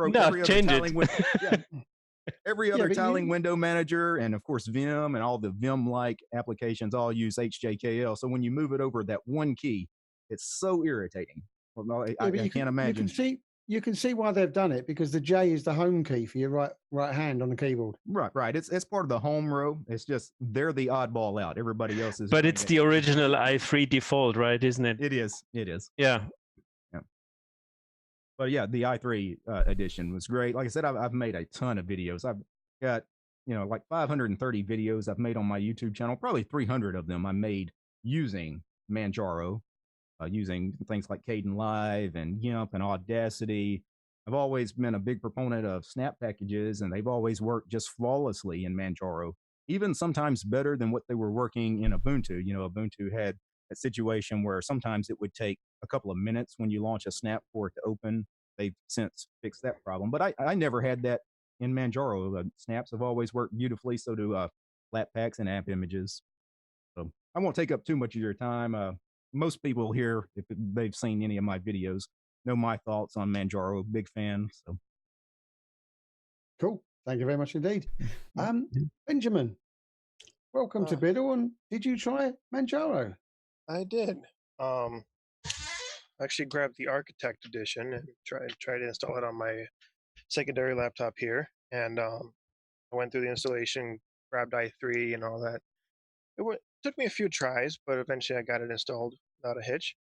every other tiling window manager, and of course Vim and all the Vim-like applications all use HJKL. So when you move it over that one key, it's so irritating. Well, I can't imagine. You can see why they've done it, because the J is the home key for your right hand on the keyboard. Right. It's part of the home row. It's just they're the oddball out. Everybody else is. But it's the original i3 default, right? Isn't it? It is. Yeah. But yeah, the i3 edition was great. Like I said, I've made a ton of videos. I've got like 530 videos I've made on my YouTube channel. Probably 300 of them I made using Manjaro. Using things like Kdenlive and GIMP and Audacity. I've always been a big proponent of snap packages, and they've always worked just flawlessly in Manjaro, even sometimes better than what they were working in Ubuntu. Ubuntu had a situation where sometimes it would take a couple of minutes when you launch a snap for it to open. They've since fixed that problem, but I never had that in Manjaro. Snaps have always worked beautifully, so do Flatpaks and app images. So I won't take up too much of your time. Most people here, if they've seen any of my videos, know my thoughts on Manjaro. Big fan. So cool. Thank you very much indeed. Benjamin, welcome to Biddle. And did you try Manjaro? I did. I actually grabbed the Architect edition and tried to install it on my secondary laptop here. And I went through the installation, grabbed i3 and all that. It took me a few tries, but eventually I got it installed without a hitch.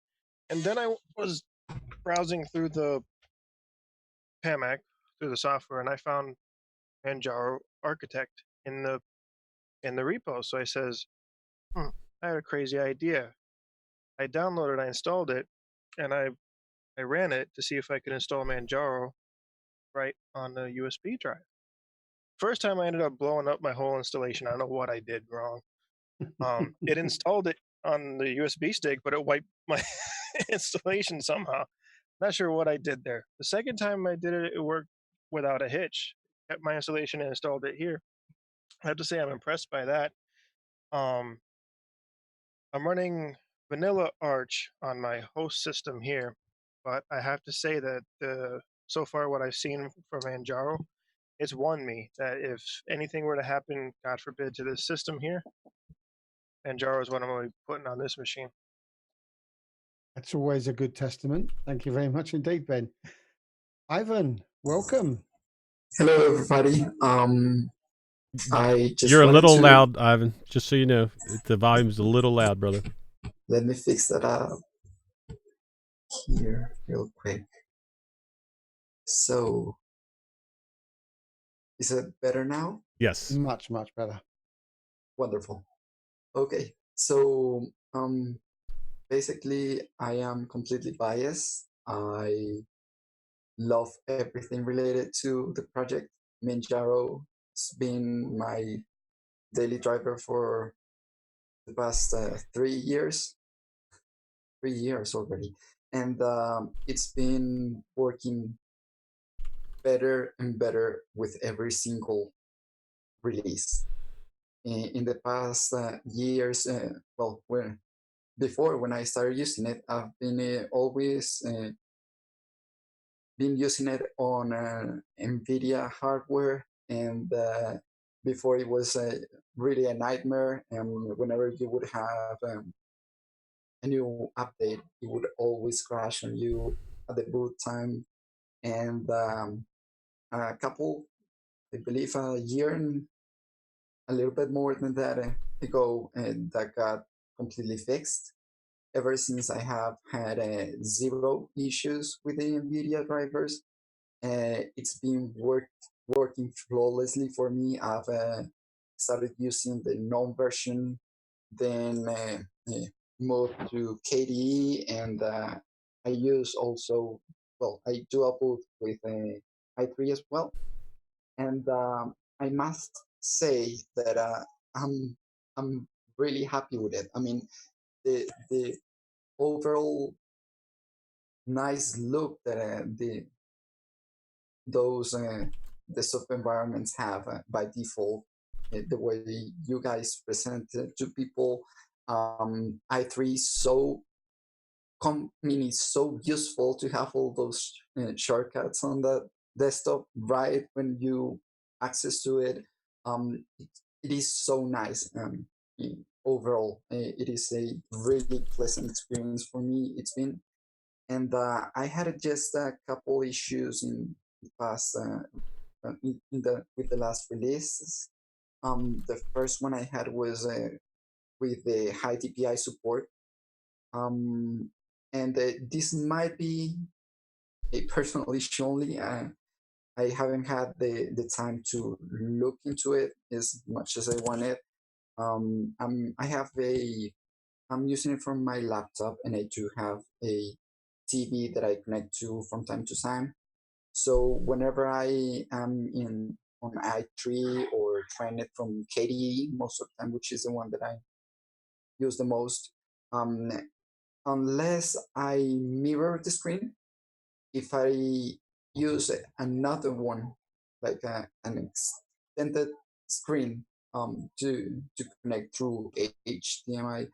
And then I was browsing through the PAMAC, through the software, and I found Manjaro Architect in the repo. So I says, I had a crazy idea. I downloaded, I installed it, and I ran it to see if I could install Manjaro right on the USB drive. First time I ended up blowing up my whole installation. I don't know what I did wrong. It installed it on the USB stick, but it wiped my installation somehow. Not sure what I did there. The second time I did it, it worked without a hitch. Kept my installation and installed it here. I have to say I'm impressed by that. Um, I'm running vanilla Arch on my host system here, but I have to say that so far what I've seen from Manjaro, it's won me that if anything were to happen, God forbid, to this system here, Manjaro is what I'm going to be putting on this machine. That's always a good testament. Thank you very much indeed, Ben. Ivan, welcome. Hello, everybody. I just You're a wanted little to loud, Ivan. Just so you know, the volume's a little loud, brother. let me fix that up here real quick. So, is it better now? Yes. Much, much better. Wonderful. Okay, so basically, I am completely biased. I love everything related to the project. Manjaro has been my daily driver for the past 3 years. 3 years already, and it's been working better and better with every single release. In the past years, well, before when I started using it, I've been always been using it on NVIDIA hardware, and before it was really a nightmare. And whenever you would have a new update, it would always crash on you at the boot time. And a couple, I believe, a year and a little bit more than that ago, and that got completely fixed. Ever since, I have had zero issues with the NVIDIA drivers. It's been working flawlessly for me. I've started using the GNOME version, then moved to KDE, and I use also, well, I do upload with i3 as well. And I must say that I'm really happy with it. I mean, the overall nice look that those desktop environments have by default, the way you guys present it to people. i3 is so it's so useful to have all those shortcuts on the desktop right when you access to it. It is so nice. Overall, it is a really pleasant experience for me. It's been, and I had just a couple issues in the past with the last releases. The first one I had was with the high DPI support. And this might be a personal issue only. I haven't had the time to look into it as much as I wanted. I'm using it from my laptop, and I do have a TV that I connect to from time to time. So whenever I am on i3 or trying it from KDE most of the time, which is the one that I use the most, unless I mirror the screen, if I use another one, like an extended screen to connect through HDMI,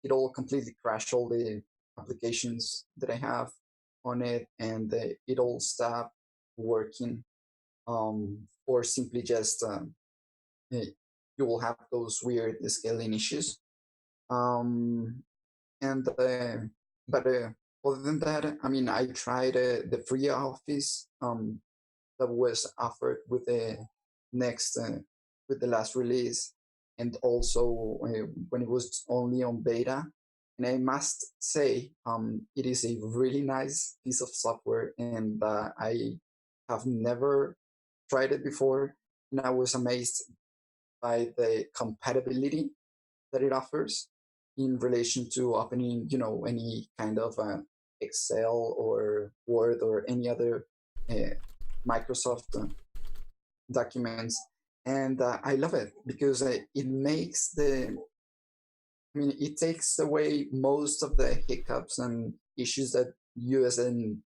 it'll completely crash all the applications that I have on it, and it'll stop working, or simply just you will have those weird scaling issues. And but other than that, I mean, I tried the free office that was offered with the next with the last release, and also when it was only on beta. And I must say, it is a really nice piece of software, and I have never tried it before, and I was amazed by the compatibility that it offers in relation to opening, any kind of Excel or Word or any other Microsoft documents. and I love it because it makes it takes away most of the hiccups and issues that you as an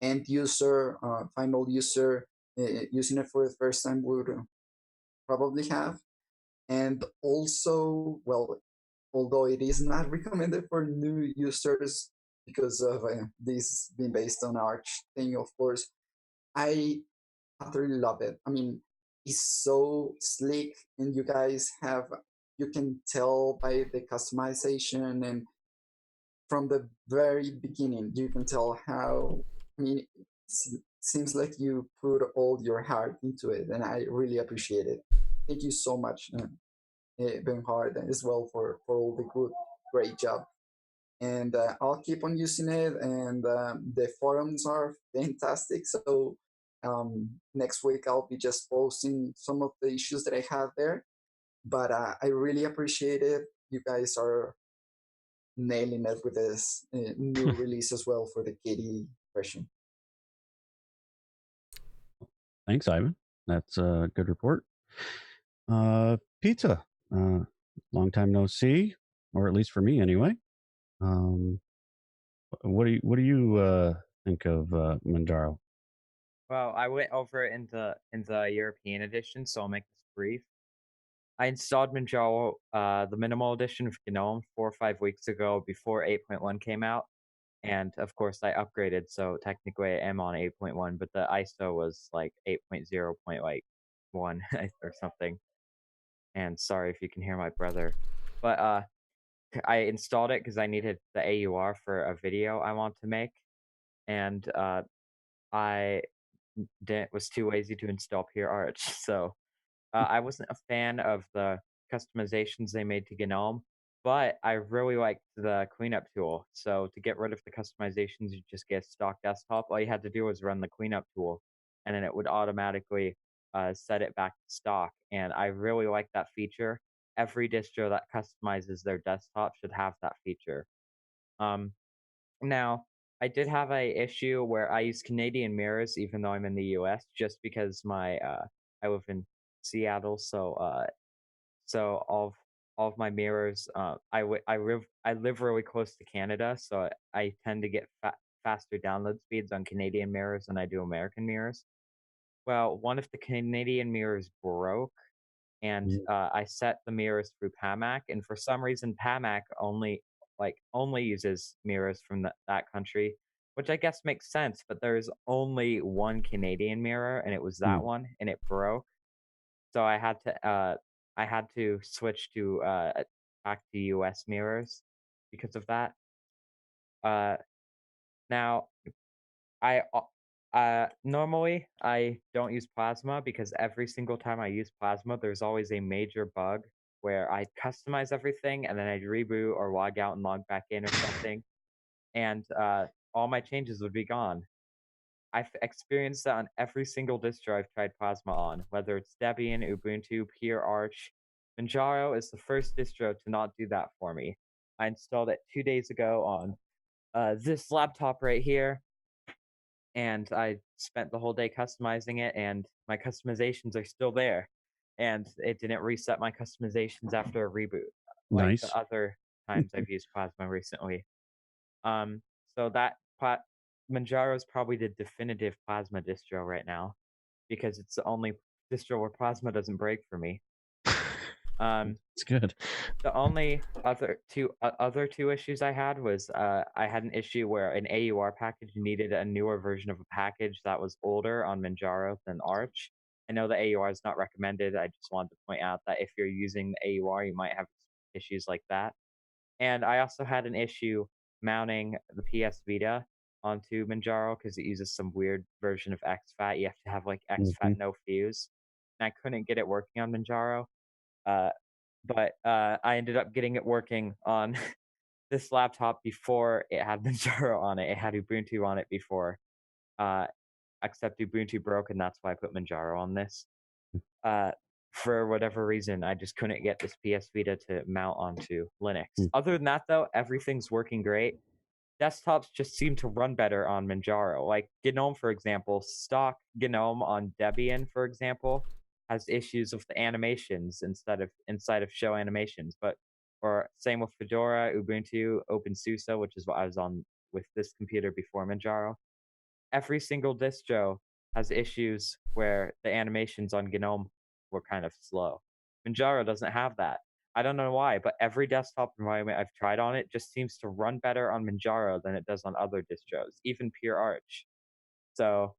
end user, final user using it for the first time would probably have. And also, well, although it is not recommended for new users because of this being based on Arch thing, of course, I utterly love it. I mean, it's so slick, and you can tell by the customization, and from the very beginning, you can tell how, it seems like you put all your heart into it, and I really appreciate it. Thank you so much, Bernhard, as well for all the great job. And I'll keep on using it, and the forums are fantastic. So next week I'll be just posting some of the issues that I have there. But I really appreciate it. You guys are nailing it with this new release as well for the KDE version. Thanks, Ivan. That's a good report. Pizza, long time no see, or at least for me anyway. What do you think of Manjaro? Well, I went over it in the European edition, so I'll make this brief. I installed Manjaro, the minimal edition of GNOME 4 or 5 weeks ago before 8.1 came out. And of course, I upgraded, so technically I am on 8.1, but the ISO was like 8.0.1 or something. And sorry if you can hear my brother. But I installed it because I needed the AUR for a video I want to make. And I was too lazy to install Pure Arch. So I wasn't a fan of the customizations they made to GNOME, but I really liked the cleanup tool. So to get rid of the customizations, you just get a stock desktop. All you had to do was run the cleanup tool, and then it would automatically set it back to stock. And I really like that feature. Every distro that customizes their desktop should have that feature. Now, I did have a issue where I use Canadian mirrors even though I'm in the US, just because I live in Seattle, so all of my mirrors, I live really close to Canada, so I tend to get faster download speeds on Canadian mirrors than I do American mirrors. Well, one of the Canadian mirrors broke, and I set the mirrors through PAMAC, and for some reason PAMAC only uses mirrors from that country, which I guess makes sense, but there's only one Canadian mirror, and it was that one, and it broke. So I had to switch to back to US mirrors because of that. Now normally I don't use Plasma because every single time I use Plasma, there's always a major bug where I customize everything and then I'd reboot or log out and log back in or something, and all my changes would be gone. I've experienced that on every single distro I've tried Plasma on, whether it's Debian, Ubuntu, Pure Arch. Manjaro is the first distro to not do that for me. I installed it 2 days ago on this laptop right here, and I spent the whole day customizing it, and my customizations are still there. And it didn't reset my customizations after a reboot, like Nice. the other times I've used Plasma recently. So that Manjaro is probably the definitive Plasma distro right now, because it's the only distro where Plasma doesn't break for me. It's good. The only other two issues I had was I had an issue where an AUR package needed a newer version of a package that was older on Manjaro than Arch. I know the AUR is not recommended. I just wanted to point out that if you're using the AUR, you might have issues like that. And I also had an issue mounting the PS Vita onto Manjaro because it uses some weird version of exFAT. You have to have like exFAT no fuse, and I couldn't get it working on Manjaro. But I ended up getting it working on this laptop before it had Manjaro on it. It had Ubuntu on it before, except Ubuntu broke, and that's why I put Manjaro on this. For whatever reason, I just couldn't get this PS Vita to mount onto Linux. Other than that, though, everything's working great. Desktops just seem to run better on Manjaro. Like GNOME, for example, stock GNOME on Debian, for example, has issues with the animations inside of show animations. But or same with Fedora, Ubuntu, OpenSUSE, which is what I was on with this computer before Manjaro. Every single distro has issues where the animations on GNOME were kind of slow. Manjaro doesn't have that. I don't know why, but every desktop environment I've tried on it just seems to run better on Manjaro than it does on other distros, even Pure Arch. So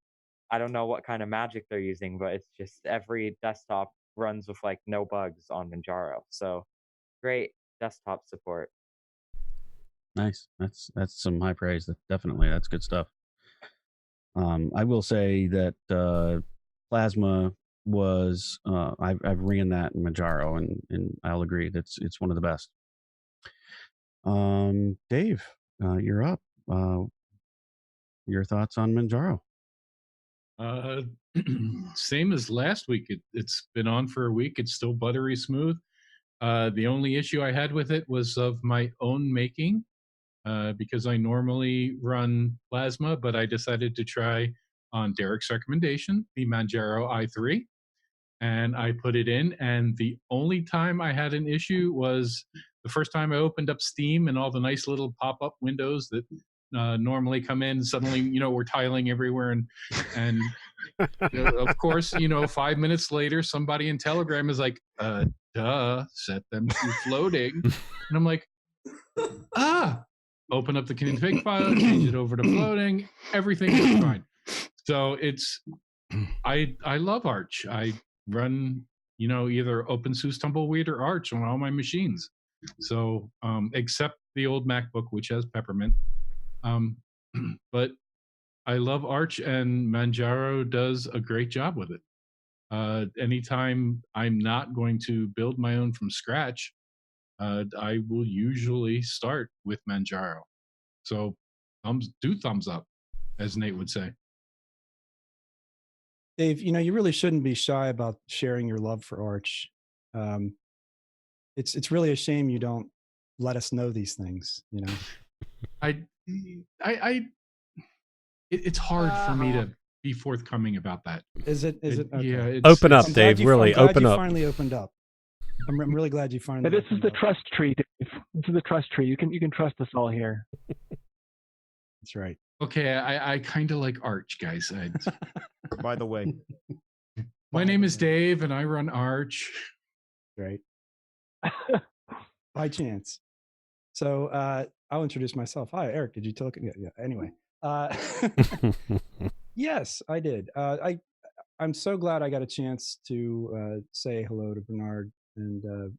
I don't know what kind of magic they're using, but it's just every desktop runs with like no bugs on Manjaro. So great desktop support. Nice. That's some high praise. Definitely, that's good stuff. I will say that Plasma was I've ran that in Manjaro, and I'll agree that's it's one of the best. Dave, you're up. Your thoughts on Manjaro? Same as last week. It's been on for a week. It's still buttery smooth. The only issue I had with it was of my own making, because I normally run Plasma, but I decided to try, on Derek's recommendation, the Manjaro i3, and I put it in. And the only time I had an issue was the first time I opened up Steam, and all the nice little pop-up windows that normally come in. Suddenly, we're tiling everywhere, and of course, 5 minutes later, somebody in Telegram is like, set them to floating. And I'm like, open up the config file, change it over to floating, everything is fine. So I love Arch. I run, either OpenSUSE Tumbleweed or Arch on all my machines. So, except the old MacBook, which has Peppermint. But I love Arch, and Manjaro does a great job with it. Anytime I'm not going to build my own from scratch, I will usually start with Manjaro. So thumbs up, as Nate would say. Dave, you really shouldn't be shy about sharing your love for Arch. It's really a shame you don't let us know these things. It's hard for me to be forthcoming about that. Is it? Okay. Yeah. Open up, Dave. Really, open up. Finally opened up. I'm really glad you finally. This is the trust tree, Dave. This is the trust tree. You can trust us all here. That's right. Okay, I kind of like Arch, guys. By the way, my name is Dave, and I run Arch. Right. By chance. So I'll introduce myself. Hi, Eric. Did you tell? Yeah. Anyway. Yes, I did. I'm so glad I got a chance to say hello to Bernard, and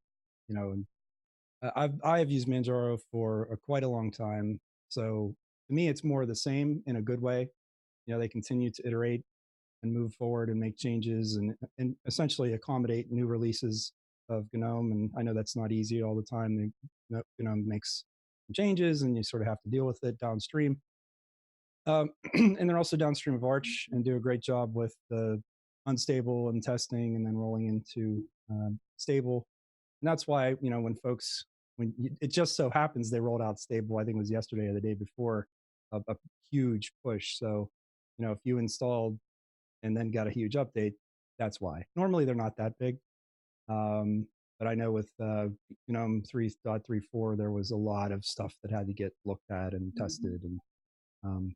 I have used Manjaro for quite a long time. So to me, it's more of the same in a good way. They continue to iterate and move forward and make changes and essentially accommodate new releases of GNOME. And I know that's not easy all the time. GNOME makes changes, and you sort of have to deal with it downstream. And they're also downstream of Arch and do a great job with the unstable and testing, and then rolling into stable. And that's why, it just so happens they rolled out stable, I think it was yesterday or the day before, a huge push. So, if you installed and then got a huge update, that's why. Normally they're not that big. But I know with GNOME 3.34, there was a lot of stuff that had to get looked at and tested. And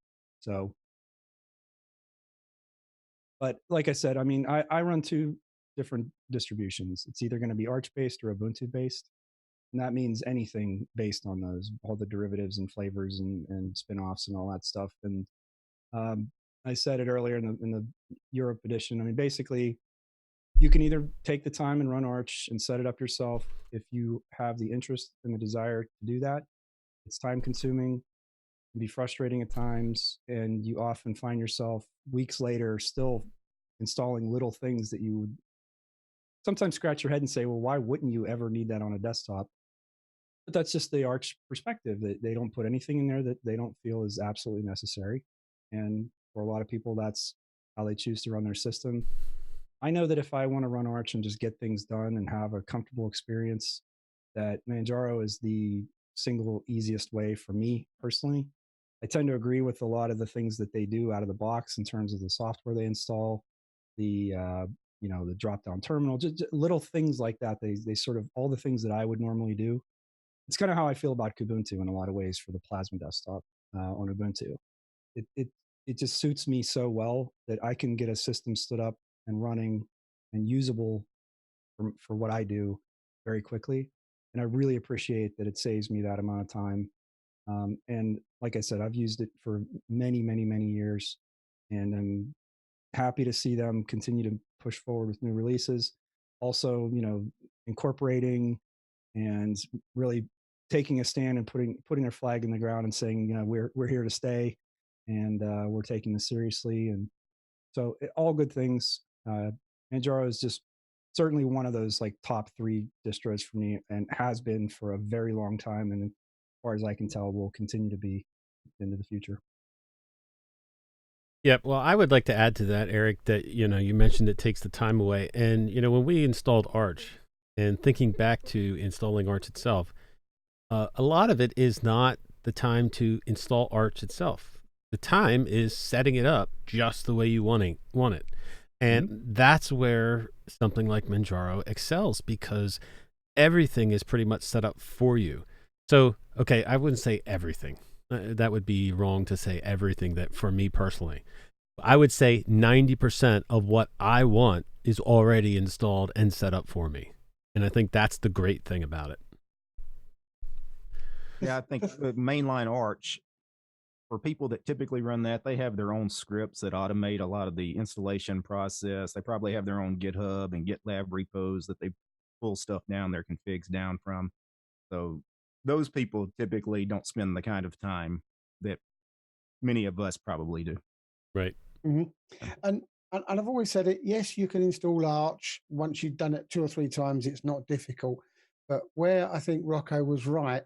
but like I said, I run two different distributions. It's either going to be Arch-based or Ubuntu-based. And that means anything based on those, all the derivatives and flavors and spin-offs and all that stuff. And I said it earlier in the Europe edition. Basically, you can either take the time and run Arch and set it up yourself if you have the interest and the desire to do that. It's time-consuming, can be frustrating at times, and you often find yourself weeks later still installing little things that you would sometimes scratch your head and say, well, why wouldn't you ever need that on a desktop? But that's just the Arch perspective, that they don't put anything in there that they don't feel is absolutely necessary. And for a lot of people, that's how they choose to run their system. I know that if I want to run Arch and just get things done and have a comfortable experience, that Manjaro is the single easiest way for me personally. I tend to agree with a lot of the things that they do out of the box in terms of the software they install, the the drop down terminal, just little things like that. They sort of all the things that I would normally do. It's kind of how I feel about Kubuntu in a lot of ways for the Plasma desktop on Ubuntu. It just suits me so well that I can get a system stood up and running and usable for what I do very quickly. And I really appreciate that it saves me that amount of time. And like I said, I've used it for many, many, many years, and I'm happy to see them continue to push forward with new releases. Also, incorporating and really taking a stand and putting their flag in the ground and saying, we're here to stay, and we're taking this seriously. And so all good things. Manjaro is just certainly one of those like top 3 distros for me, and has been for a very long time. And as far as I can tell, will continue to be into the future. Yep. Well, I would like to add to that, Eric, that, you mentioned it takes the time away. And, when we installed Arch, and thinking back to installing Arch itself, a lot of it is not the time to install Arch itself. The time is setting it up just the way you want it. And that's where something like Manjaro excels, because everything is pretty much set up for you. So, okay, I wouldn't say everything. That would be wrong to say everything that for me personally. I would say 90% of what I want is already installed and set up for me. And I think that's the great thing about it. Yeah, I think the mainline Arch, for people that typically run that, they have their own scripts that automate a lot of the installation process. They probably have their own GitHub and GitLab repos that they pull stuff down, their configs down from. So those people typically don't spend the kind of time that many of us probably do. Right. And I've always said it. Yes, you can install Arch once you've done it 2 or 3 times. It's not difficult. But where I think Rocco was right,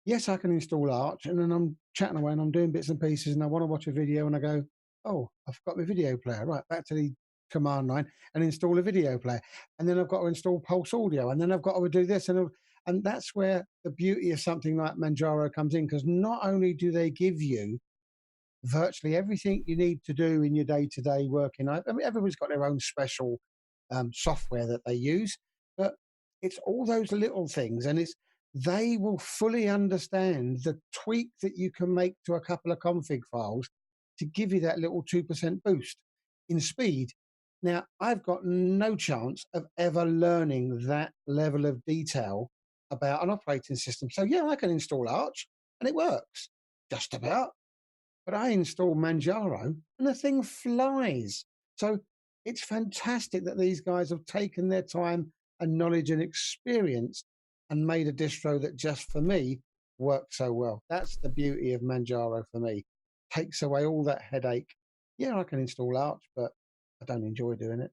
yes, I can install Arch, and then I'm chatting away and I'm doing bits and pieces, and I want to watch a video, and I go, oh, I've got my video player. Right, back to the command line and install a video player. And then I've got to install Pulse Audio, and then I've got to do this. And that's where the beauty of something like Manjaro comes in, because not only do they give you virtually everything you need to do in your day-to-day working. I mean, everybody's got their own special software that they use, but it's all those little things, and they will fully understand the tweak that you can make to a couple of config files to give you that little 2% boost in speed. Now, I've got no chance of ever learning that level of detail about an operating system. So yeah, I can install Arch and it works just about. But I installed Manjaro and the thing flies. So it's fantastic that these guys have taken their time and knowledge and experience and made a distro that just for me works so well. That's the beauty of Manjaro for me. Takes away all that headache. Yeah, I can install Arch, but I don't enjoy doing it.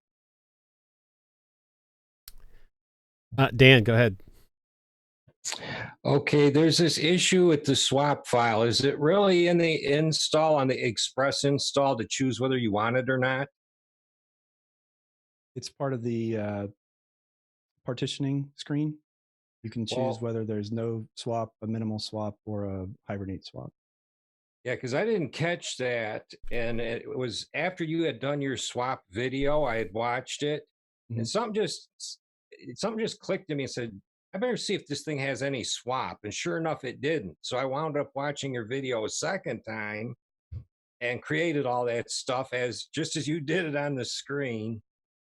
Dan, go ahead. Okay, there's this issue with the swap file. Is it really in the install, on the Express install, to choose whether you want it or not? It's part of the partitioning screen. You can choose whether there's no swap, a minimal swap, or a hibernate swap. Yeah, because I didn't catch that. And it was after you had done your swap video, I had watched it. And something just clicked to me and said, I better see if this thing has any swap. And sure enough, it didn't. So I wound up watching your video a second time and created all that stuff just as you did it on the screen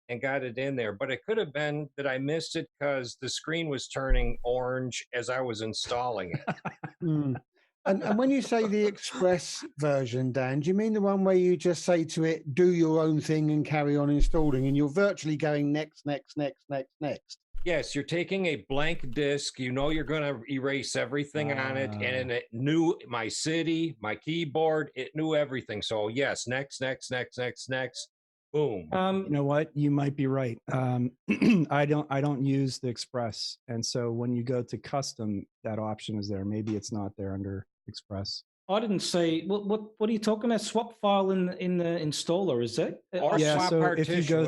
and got it in there. But it could have been that I missed it because the screen was turning orange as I was installing it. And when you say the Express version, Dan, do you mean the one where you just say to it, do your own thing and carry on installing, and you're virtually going next? Yes, you're taking a blank disk. You know you're going to erase everything on it, and it knew my city, my keyboard. It knew everything. So yes, next. Boom. You know what? You might be right. I don't use the Express, and so when you go to custom, that option is there. Maybe it's not there under Express. I didn't see what are you talking about? Swap file in the installer, is it? Or yeah, swap so partition, if you go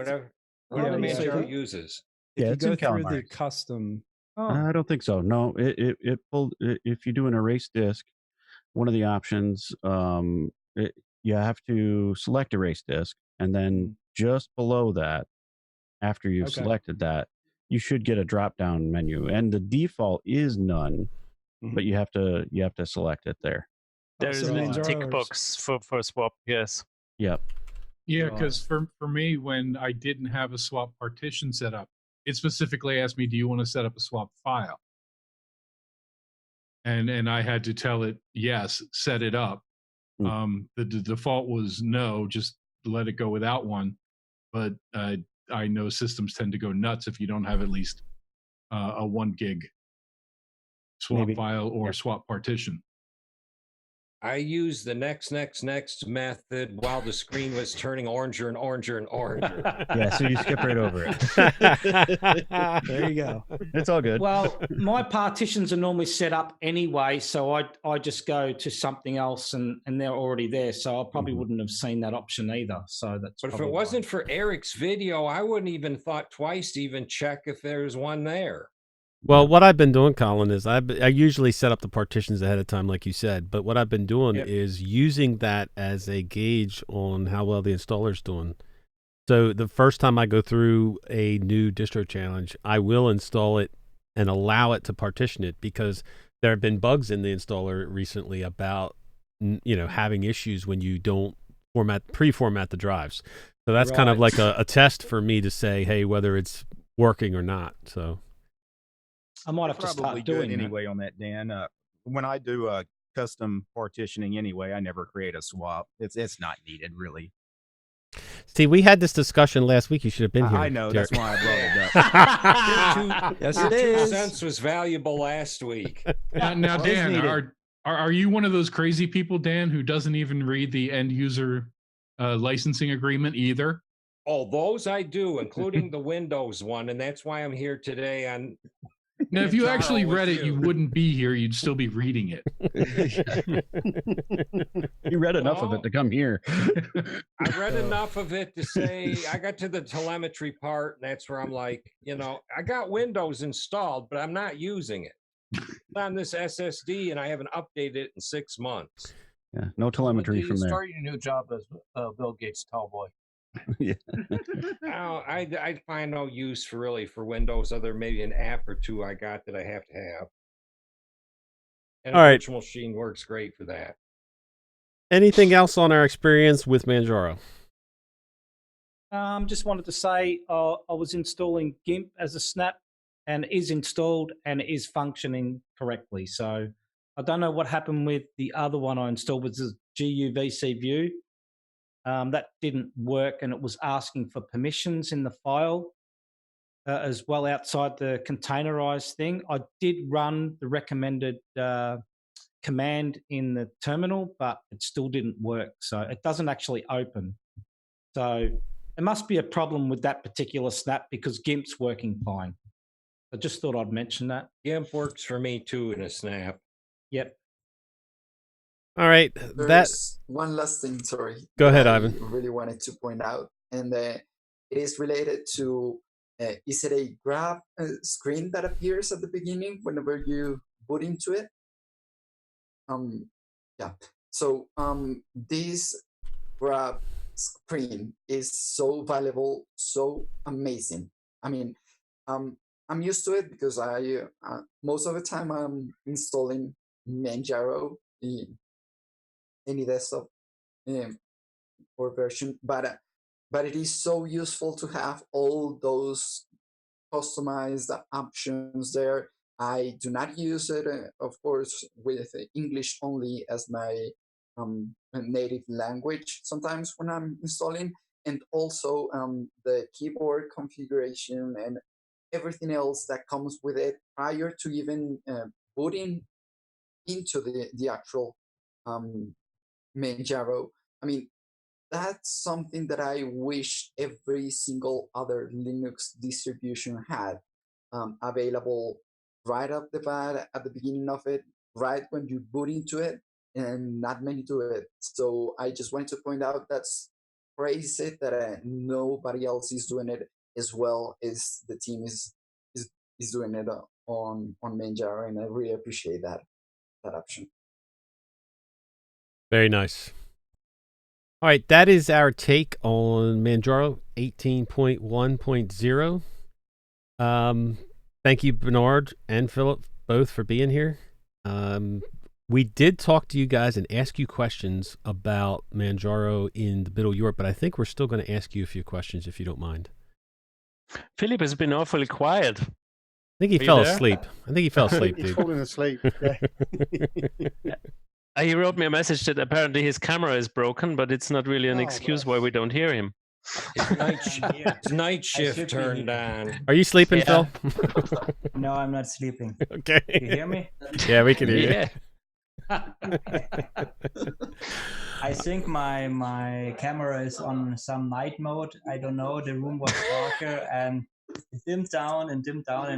whatever Manjaro uses. If you it's go in through the Calamari. custom, I don't think so. No, it pulled. If you do an erase disk, one of the options, you have to select erase disk, and then just below that, after you've Okay. selected that, you should get a drop down menu, and the default is none, but you have to select it there. There is so a tick Manjaro's- box for swap. Yes. Yep. Yeah, Right. because for me, when I didn't have a swap partition set up, it specifically asked me, "Do you want to set up a swap file?" And I had to tell it yes, set it up. The default was no, just let it go without one. But I know systems tend to go nuts if you don't have at least a 1 gig swap Maybe. file or Yeah. swap partition. I used the next method while the screen was turning oranger and oranger and oranger. Yeah, so you skip right over it. There you go. It's all good. Well, my partitions are normally set up anyway, so I just go to something else and they're already there. So I probably wouldn't have seen that option either. So that's. But if it probably wasn't for Eric's video, I wouldn't even thought twice to even check if there's one there. Well, what I've been doing, Colin, is I usually set up the partitions ahead of time, like you said. But what I've been doing is using that as a gauge on how well the installer's doing. So the first time I go through a new distro challenge, I will install it and allow it to partition it, because there have been bugs in the installer recently about having issues when you don't pre-format the drives. So that's kind of like a test for me to say, hey, whether it's working or not. So. I might have to Probably start good doing anyway on that, Dan. When I do custom partitioning anyway, I never create a swap. It's not needed really. See, we had this discussion last week. You should have been here. I know. Derek. That's why I brought it up. Yes, it your 2 is. cents was valuable last week. Now, Well, it's Dan, needed. are you one of those crazy people, Dan, who doesn't even read the end user licensing agreement either? Oh, those I do, including the Windows one, and that's why I'm here today on. Now, if you Manjaro actually with read it, you wouldn't be here. You'd still be reading it. You read enough of it to come here. I read enough of it to say I got to the telemetry part, and that's where I'm like, I got Windows installed, but I'm not using it. It's on this SSD, and I haven't updated it in 6 months. Yeah, no telemetry from there. Start your new job as Bill Gates' tall boy. Yeah. I find no use for Windows other than maybe an app or two I got that I have to have. And All a right. virtual machine works great for that. Anything else on our experience with Manjaro? Just wanted to say I was installing GIMP as a snap, and it is installed and it is functioning correctly. So I don't know what happened with the other one I installed, was the GUVC view. That didn't work, and it was asking for permissions in the file as well outside the containerized thing. I did run the recommended command in the terminal, but it still didn't work. So it doesn't actually open. So it must be a problem with that particular snap, because GIMP's working fine. I just thought I'd mention that. GIMP works for me too in a snap. Yep. All right. There's one last thing, sorry. Go ahead, I Ivan. really wanted to point out, and it is related to, is it a grab screen that appears at the beginning whenever you boot into it? Yeah. So this grab screen is so valuable, so amazing. I mean, I'm used to it because I most of the time I'm installing Manjaro in any desktop or version, but it is so useful to have all those customized options there. I do not use it, of course, with English only as my native language sometimes when I'm installing, and also the keyboard configuration and everything else that comes with it prior to even booting into the actual Manjaro. I mean, that's something that I wish every single other Linux distribution had available right off the bat at the beginning of it, right when you boot into it, and not many do it. So I just wanted to point out that's crazy that nobody else is doing it as well as the team is doing it on Manjaro, and I really appreciate that option. Very nice. All right, that is our take on Manjaro 18.1.0. Thank you, Bernard and Philip, both for being here. We did talk to you guys and ask you questions about Manjaro in the Middle Europe, but I think we're still going to ask you a few questions if you don't mind. Philip has been awfully quiet. I think he fell asleep. I think he fell asleep, dude. He's falling asleep. Yeah. He wrote me a message that apparently his camera is broken, but it's not really an Oh, excuse why we don't hear him. Night shift turned on. Are you sleeping, Phil? No, I'm not sleeping. Okay. You hear me? Yeah, we can hear you. I think my camera is on some night mode. I don't know. The room was darker and it dimmed down, and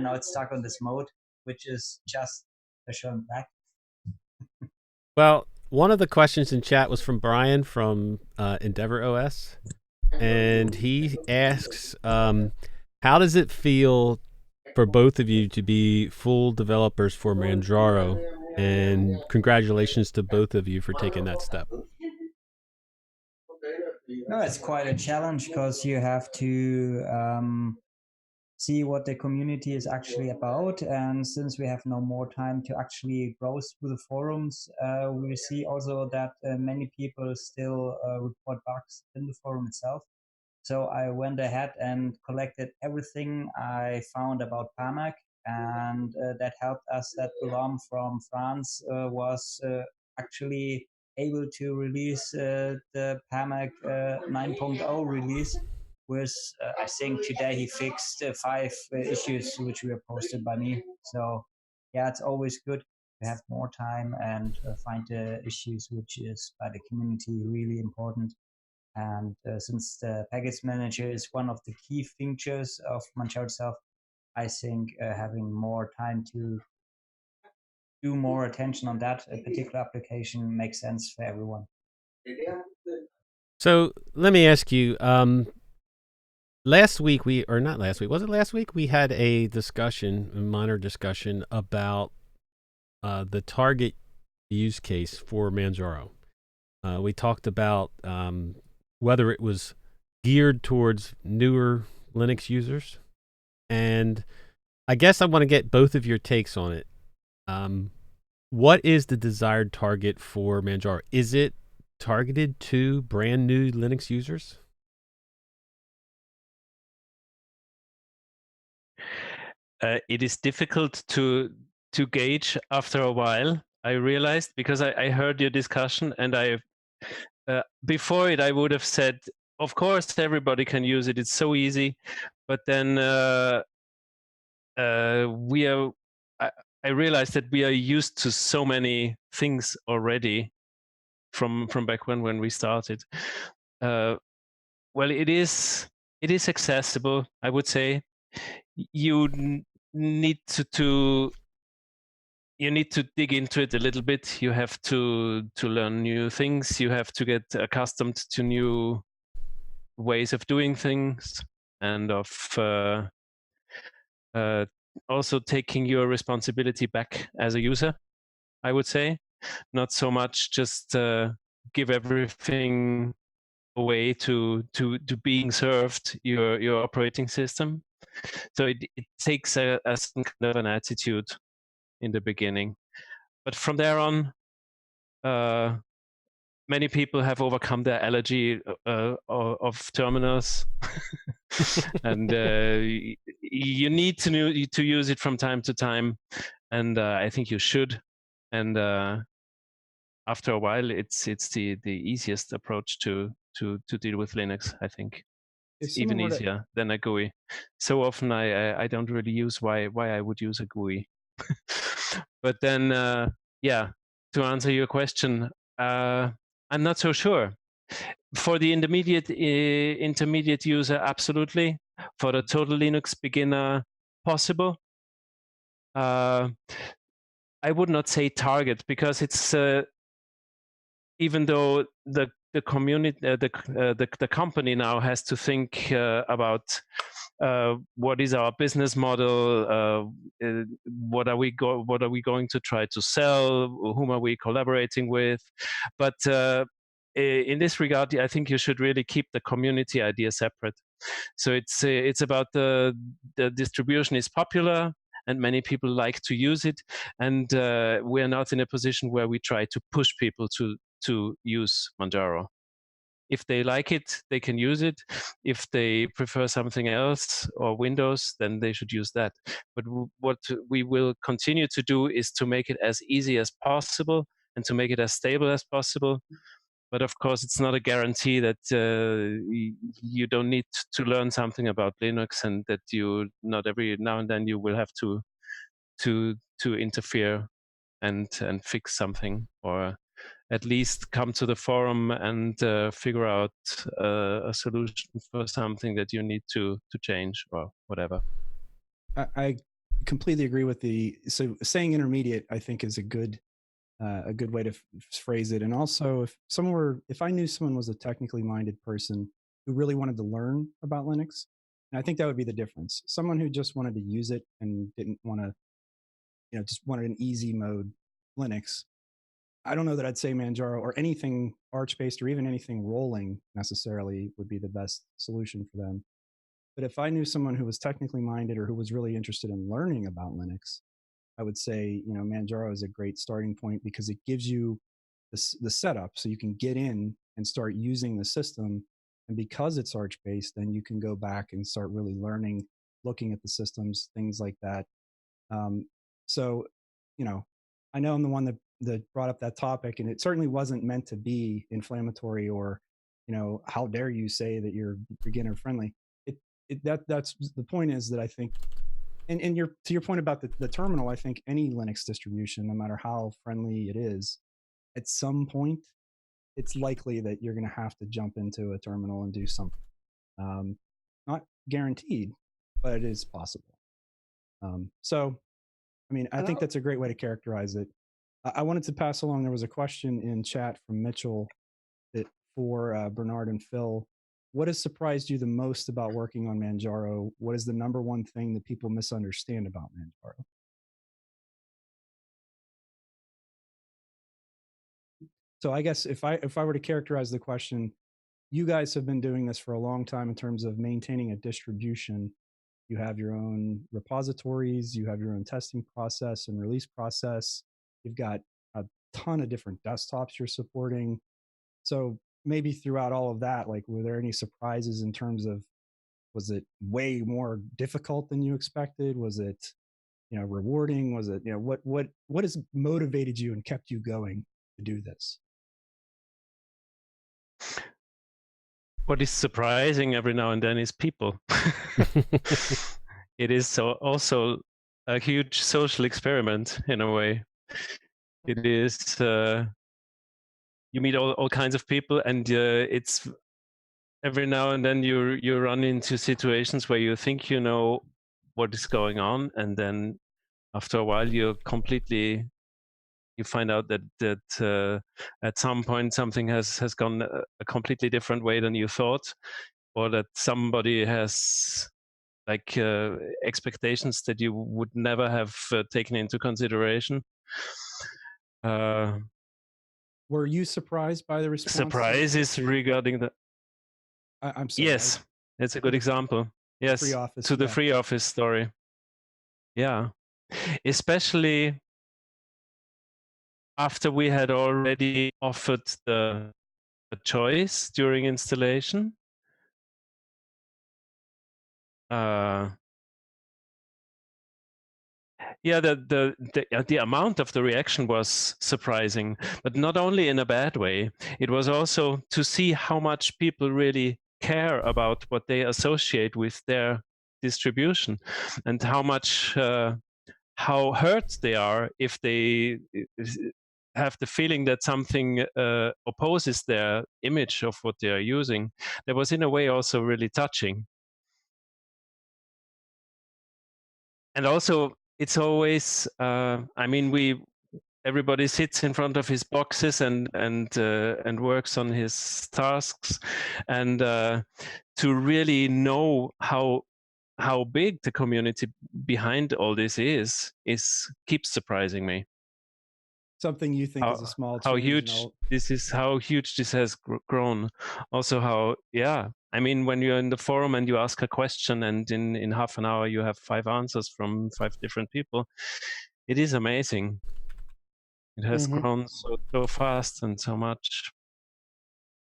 now it's stuck on this mode, which is just a shown back. Well, one of the questions in chat was from Brian from Endeavor OS, and he asks, how does it feel for both of you to be full developers for Manjaro? And congratulations to both of you for taking that step. No, it's quite a challenge because you have to see what the community is actually about. And since we have no more time to actually browse through the forums, we see also that many people still report bugs in the forum itself. So I went ahead and collected everything I found about PAMAC, and that helped us that Guillaume from France was actually able to release the PAMAC 9.0 release. With I think today he fixed 5 issues which were posted by me. So yeah, it's always good to have more time and find the issues which is by the community really important. And since the package manager is one of the key features of Manjaro itself, I think having more time to do more attention on that particular application makes sense for everyone. So let me ask you, last week was it last week? We had a minor discussion about the target use case for Manjaro. We talked about whether it was geared towards newer Linux users. And I guess I want to get both of your takes on it. What is the desired target for Manjaro? Is it targeted to brand new Linux users? It is difficult to gauge after a while. I realized, because I heard your discussion, and before it I would have said, of course everybody can use it. It's so easy. But then I realized that we are used to so many things already from back when we started. Well, it is accessible, I would say. You need to dig into it a little bit. You have to learn new things. You have to get accustomed to new ways of doing things, and of also taking your responsibility back as a user, I would say. Not so much just give everything away to being served your operating system. So it takes a certain kind of an attitude in the beginning. But from there on, many people have overcome their allergy of terminals. And you need to use it from time to time. And I think you should. And after a while, it's the easiest approach to deal with Linux, I think. It's even easier than a GUI. So often I don't really use why I would use a GUI. But then, yeah, to answer your question, I'm not so sure. For the intermediate user, absolutely. For the total Linux beginner, possible. I would not say target, because it's even though the community, the company now has to think about what is our business model, what are we going to try to sell, whom are we collaborating with. But in this regard, I think you should really keep the community idea separate. So it's about the distribution is popular and many people like to use it, and we're not in a position where we try to push people to use Manjaro. If they like it, they can use it. If they prefer something else or Windows, then they should use that. But what we will continue to do is to make it as easy as possible and to make it as stable as possible. But of course, it's not a guarantee that you don't need to learn something about Linux, and that you not every now and then you will have to interfere and fix something, or at least come to the forum and figure out a solution for something that you need to change or whatever. I completely agree with so saying intermediate, I think, is a good way to phrase it. And also, if I knew someone was a technically minded person who really wanted to learn about Linux, and I think that would be the difference. Someone who just wanted to use it and didn't want to, just wanted an easy mode Linux, I don't know that I'd say Manjaro or anything Arch-based or even anything rolling necessarily would be the best solution for them. But if I knew someone who was technically minded or who was really interested in learning about Linux, I would say, Manjaro is a great starting point because it gives you the setup so you can get in and start using the system. And because it's Arch-based, then you can go back and start really learning, looking at the systems, things like that. So, I know I'm the one that brought up that topic, and it certainly wasn't meant to be inflammatory or, how dare you say that you're beginner friendly. That's the point is that I think, and to your point about the terminal, I think any Linux distribution, no matter how friendly it is, at some point, it's likely that you're going to have to jump into a terminal and do something. Not guaranteed, but it is possible. So, I think that's a great way to characterize it. I wanted to pass along, there was a question in chat from Mitchell for Bernard and Phil. What has surprised you the most about working on Manjaro? What is the number one thing that people misunderstand about Manjaro? So I guess if I were to characterize the question, you guys have been doing this for a long time in terms of maintaining a distribution. You have your own repositories, you have your own testing process and release process. You've got a ton of different desktops you're supporting. So maybe throughout all of that, were there any surprises in terms of, was it way more difficult than you expected? Was it, rewarding? Was it, what has motivated you and kept you going to do this? What is surprising every now and then is people. It is also a huge social experiment in a way. It is, you meet all kinds of people, and it's every now and then you run into situations where you think you know what is going on, and then after a while you find out that at some point something has gone a completely different way than you thought, or that somebody has expectations that you would never have taken into consideration. Were you surprised by the response? Surprises regarding the... I'm sorry. Yes, it's a good example. Yes, free office, to the free office story. Yeah, especially after we had already offered the choice during installation. Yeah, the amount of the reaction was surprising, but not only in a bad way. It was also to see how much people really care about what they associate with their distribution, and how hurt they are if they have the feeling that something opposes their image of what they are using. That was in a way also really touching. And also, it's always, everybody sits in front of his boxes and works on his tasks, and to really know how big the community behind all this keeps surprising me. Something you think is a small change. How huge this has grown. Also, how I mean, when you're in the forum and you ask a question and in half an hour you have 5 answers from 5 different people, it is amazing. It has grown so fast and so much.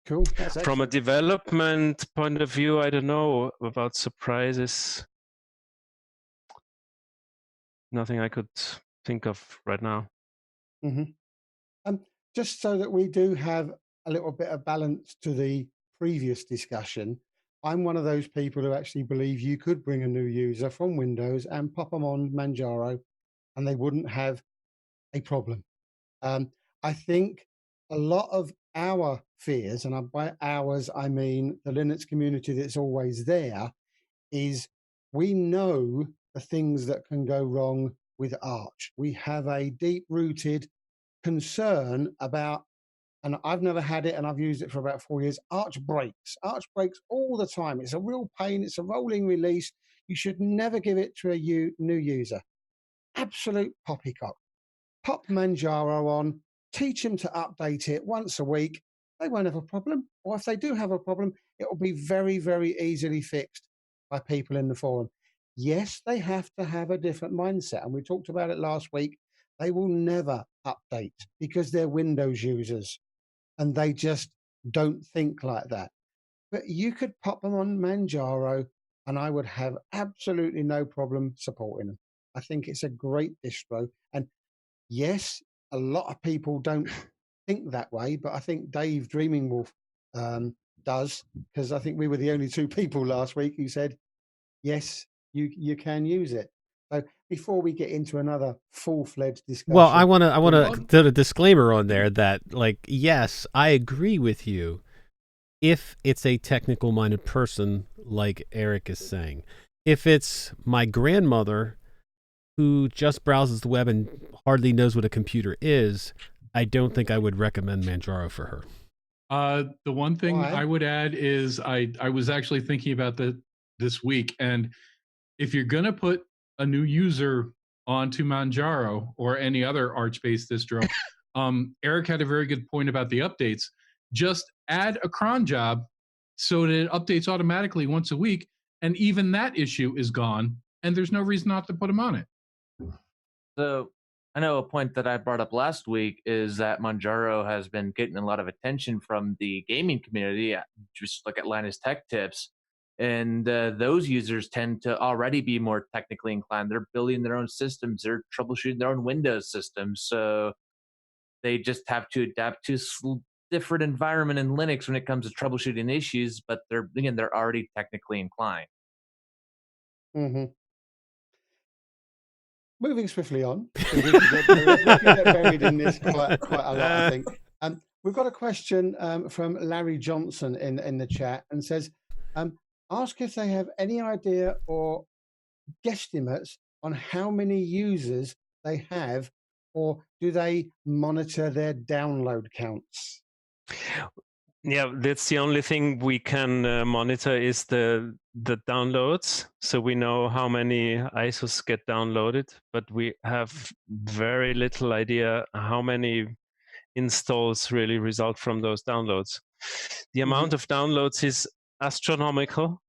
Cool. That's From a development point of view, I don't know about surprises. Nothing I could think of right now. Just so that we do have a little bit of balance to the previous discussion, I'm one of those people who actually believe you could bring a new user from Windows and pop them on Manjaro and they wouldn't have a problem. I think a lot of our fears, and by ours I mean the Linux community that's always there, is we know the things that can go wrong with Arch. We have a deep-rooted concern about, and I've never had it and I've used it for about 4 years, Arch breaks. Arch breaks all the time. It's a real pain. It's a rolling release. You should never give it to a new user. Absolute poppycock. Pop Manjaro on, teach them to update it once a week. They won't have a problem. Or if they do have a problem, it will be very, very easily fixed by people in the forum. Yes, they have to have a different mindset. And we talked about it last week. They will never update because they're Windows users and they just don't think like that. But you could pop them on Manjaro and I would have absolutely no problem supporting them. I think it's a great distro. And yes, a lot of people don't think that way, but I think Dave Dreaming Wolf does, because I think we were the only 2 people last week who said, yes, you can use it. So before we get into another full-fledged discussion. Well, I want to put a disclaimer on there that, like, yes, I agree with you if it's a technical-minded person, like Eric is saying. If it's my grandmother who just browses the web and hardly knows what a computer is, I don't think I would recommend Manjaro for her. The one thing I would add is I was actually thinking about this week, and if you're going to put a new user onto Manjaro or any other Arch-based distro, Eric had a very good point about the updates. Just add a cron job so that it updates automatically once a week, and even that issue is gone, and there's no reason not to put them on it. So I know a point that I brought up last week is that Manjaro has been getting a lot of attention from the gaming community. Just look at Linus Tech Tips. And those users tend to already be more technically inclined. They're building their own systems. They're troubleshooting their own Windows systems. So they just have to adapt to a different environment in Linux when it comes to troubleshooting issues. But they're already technically inclined. Moving swiftly on, we can get buried in this quite a lot, I think. We've got a question from Larry Johnson in the chat and says, ask if they have any idea or guesstimates on how many users they have, or do they monitor their download counts? Yeah, that's the only thing we can monitor is the downloads. So we know how many ISOs get downloaded, but we have very little idea how many installs really result from those downloads. The amount of downloads is astronomical.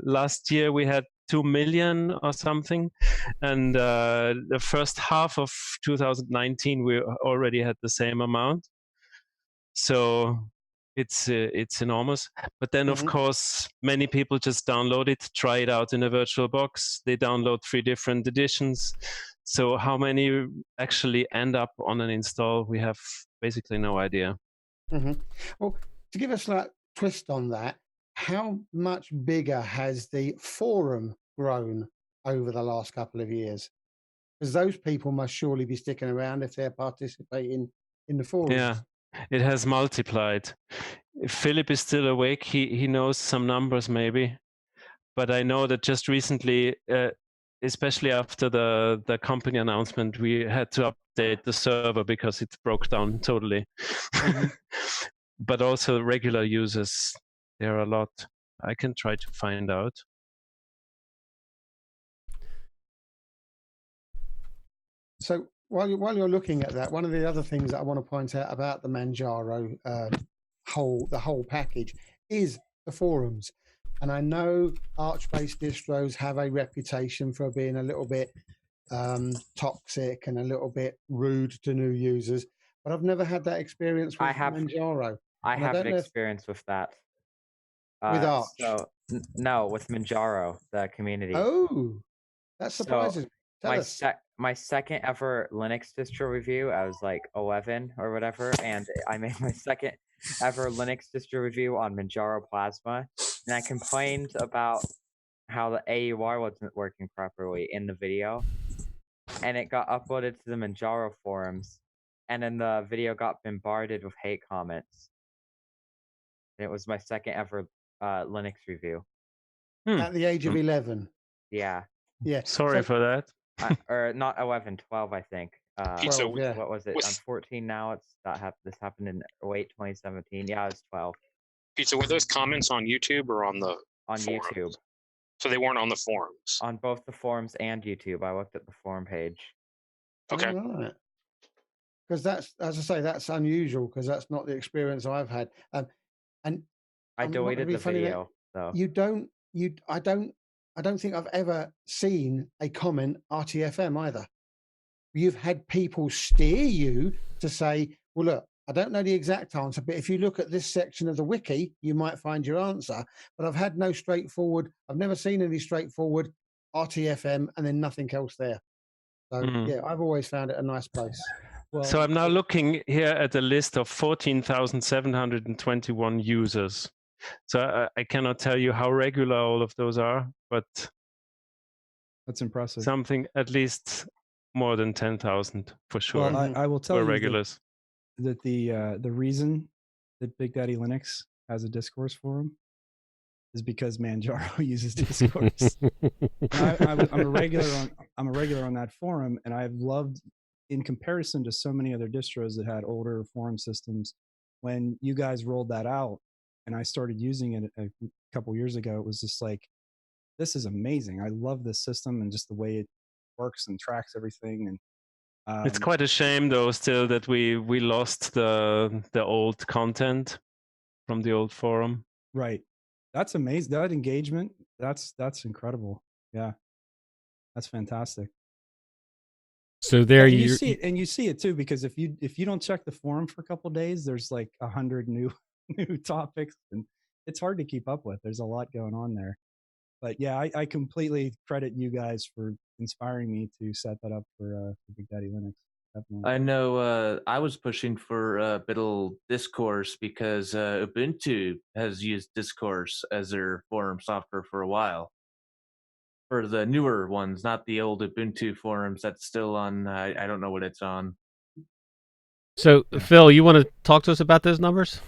Last year we had 2 million or something, and the first half of 2019 we already had the same amount. So it's enormous. But then of course many people just download it, try it out in a virtual box. They download 3 different editions. So how many actually end up on an install, we have basically no idea. Well, to give a slight twist on that, how much bigger has the forum grown over the last couple of years? Because those people must surely be sticking around if they're participating in the forums. Yeah, it has multiplied. If Philip is still awake, he knows some numbers maybe. But I know that just recently, especially after the company announcement, we had to update the server because it broke down totally. But also regular users, there are a lot. I can try to find out. So while you're looking at that, one of the other things that I want to point out about the Manjaro the whole package is the forums. And I know Arch-based distros have a reputation for being a little bit toxic and a little bit rude to new users, but I've never had that experience with Manjaro. I And have don't an know if- experience with that. With Arch? So, no, with Manjaro, the community. Oh, that surprises me. Tell my us. My second ever Linux distro review, I was like 11 or whatever, and I made my second ever Linux distro review on Manjaro Plasma, and I complained about how the AUR wasn't working properly in the video, and it got uploaded to the Manjaro forums, and then the video got bombarded with hate comments. And it was my second ever Linux review. At the age of 11. Yeah. Yeah. Sorry for that. Or not 11, 12, I think. Pizza, what was it? I'm 14 now. This happened in late 2017. Yeah, I was 12. Pizza, were those comments on YouTube or on the forums? YouTube? So they weren't on the forums. On both the forums and YouTube. I looked at the forum page. Okay. Right. Because that's, as I say, that's unusual because that's not the experience I've had. And I deleted the video. So I don't think I've ever seen a comment RTFM either. You've had people steer you to say, well, look, I don't know the exact answer, but if you look at this section of the wiki, you might find your answer. But I've had no straightforward, I've never seen any straightforward RTFM and then nothing else there. So, yeah, I've always found it a nice place. Well, so I'm now looking here at a list of 14,721 users. So I cannot tell you how regular all of those are, but that's impressive. Something at least more than 10,000 for sure. Well, I will tell you regulars. that the reason that Big Daddy Linux has a discourse forum is because Manjaro uses discourse. I'm a regular on that forum, and I've loved, in comparison to so many other distros that had older forum systems, when you guys rolled that out and I started using it a couple years ago, it was just like, this is amazing. I love this system and just the way it works and tracks everything. And it's quite a shame, though, still that we lost the old content from the old forum. Right. That's amazing. That engagement, that's incredible. Yeah, that's fantastic. So there you see it, and you see it too, because if you don't check the forum for a couple of days, there's like 100 new topics, and it's hard to keep up with. There's a lot going on there. But yeah, I completely credit you guys for inspiring me to set that up for Big Daddy Linux. Definitely. I know I was pushing for Biddle Discourse because Ubuntu has used Discourse as their forum software for a while. For the newer ones, not the old Ubuntu forums that's still on, I don't know what it's on. So, Phil, you want to talk to us about those numbers?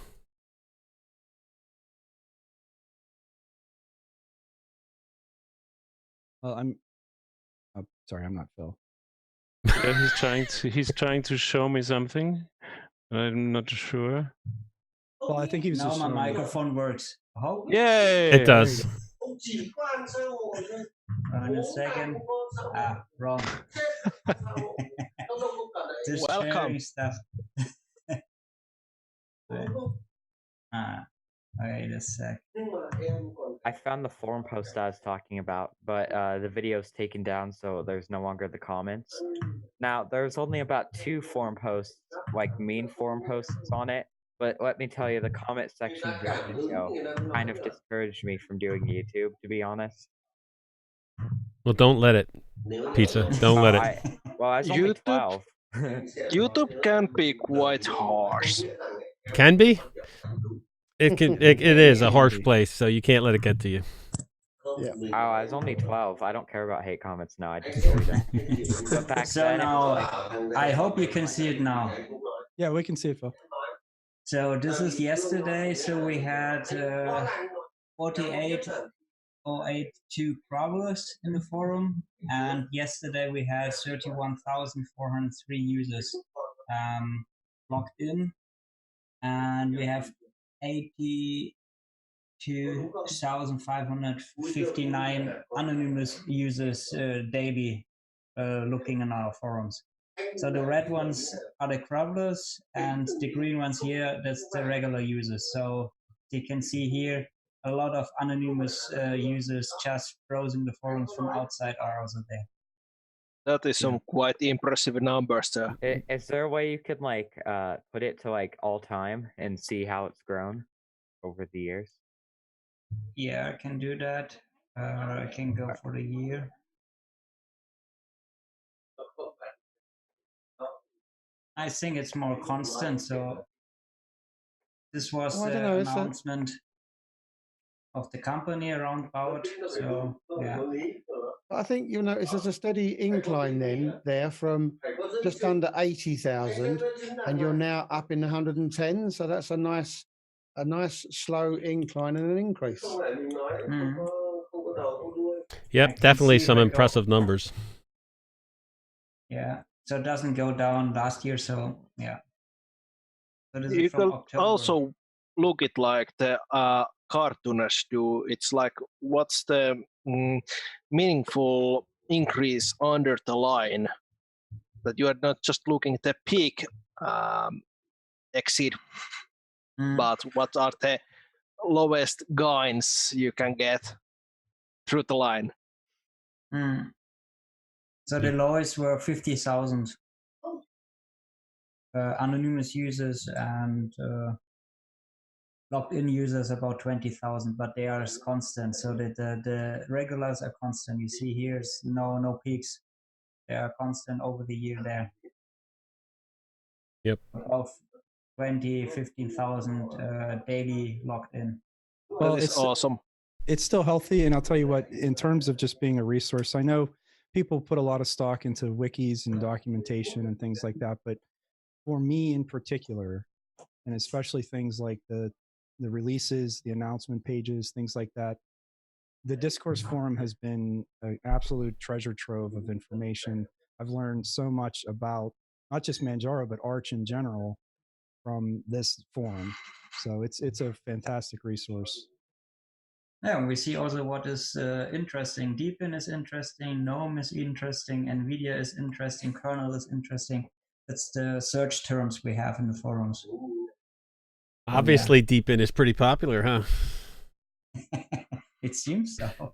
Well, I'm sorry, I'm not Phil. Yeah, he's trying to show me something. I'm not sure. Well, I think he was now my microphone works. Yay! It does. In a second. Wrong. Just welcome stuff. Wait a sec. I found the forum post I was talking about, but the video's taken down, so there's no longer the comments. Now, there's only about 2 forum posts, like main forum posts on it, but let me tell you, the comment section of that video kind of discouraged me from doing YouTube, to be honest. Well, don't let it, Pizza. Don't let it. Well, I was only 12. YouTube can be quite harsh. Can be? It can. It is a harsh place, so you can't let it get to you. Yeah. Oh, I was only 12. I don't care about hate comments now. I just delete them. But back So then, now, I hope you can see it now. Yeah, we can see it, Phil. So this is yesterday. So we had 48,082 progress in the forum, and yesterday we had 31,403 users logged in, and we have 82,559 anonymous users daily looking in our forums. So the red ones are the crawlers, and the green ones here, that's the regular users. So you can see here, a lot of anonymous users just browsing the forums from outside are also there. That is some quite impressive numbers there. Is there a way you could like put it to like all time and see how it's grown over the years? Yeah, I can do that. I can go for the year. I think it's more constant. So this was Oh, I don't the know. announcement of the company around about. So yeah. I think you'll notice there's a steady incline then there from just under 80,000, and you're now up in the 110. So that's a nice slow incline and an increase. Yep, definitely some impressive numbers. Yeah, so it doesn't go down last year. So yeah. So this You is from could October. also look at like the cartoonists do. It's like what's the meaningful increase under the line, that you are not just looking at the peak exit, but what are the lowest gains you can get through the line. So the lowest were 50,000 anonymous users, and logged in users about 20,000, but they are constant. So that the regulars are constant. You see here is no peaks. They are constant over the year there. Yep. Of 15,000 daily logged in. Well, That is it's awesome. It's still healthy, and I'll tell you what. In terms of just being a resource, I know people put a lot of stock into wikis and documentation and things like that, but for me in particular, and especially things like the releases, the announcement pages, things like that, the discourse forum has been an absolute treasure trove of information. I've learned so much about not just Manjaro but Arch in general from this forum, so it's a fantastic resource. Yeah, we see also what is interesting. Deepin is interesting, GNOME is interesting, NVIDIA is interesting, Kernel is interesting. That's the search terms we have in the forums. Obviously, Deepin is pretty popular, huh? It seems so.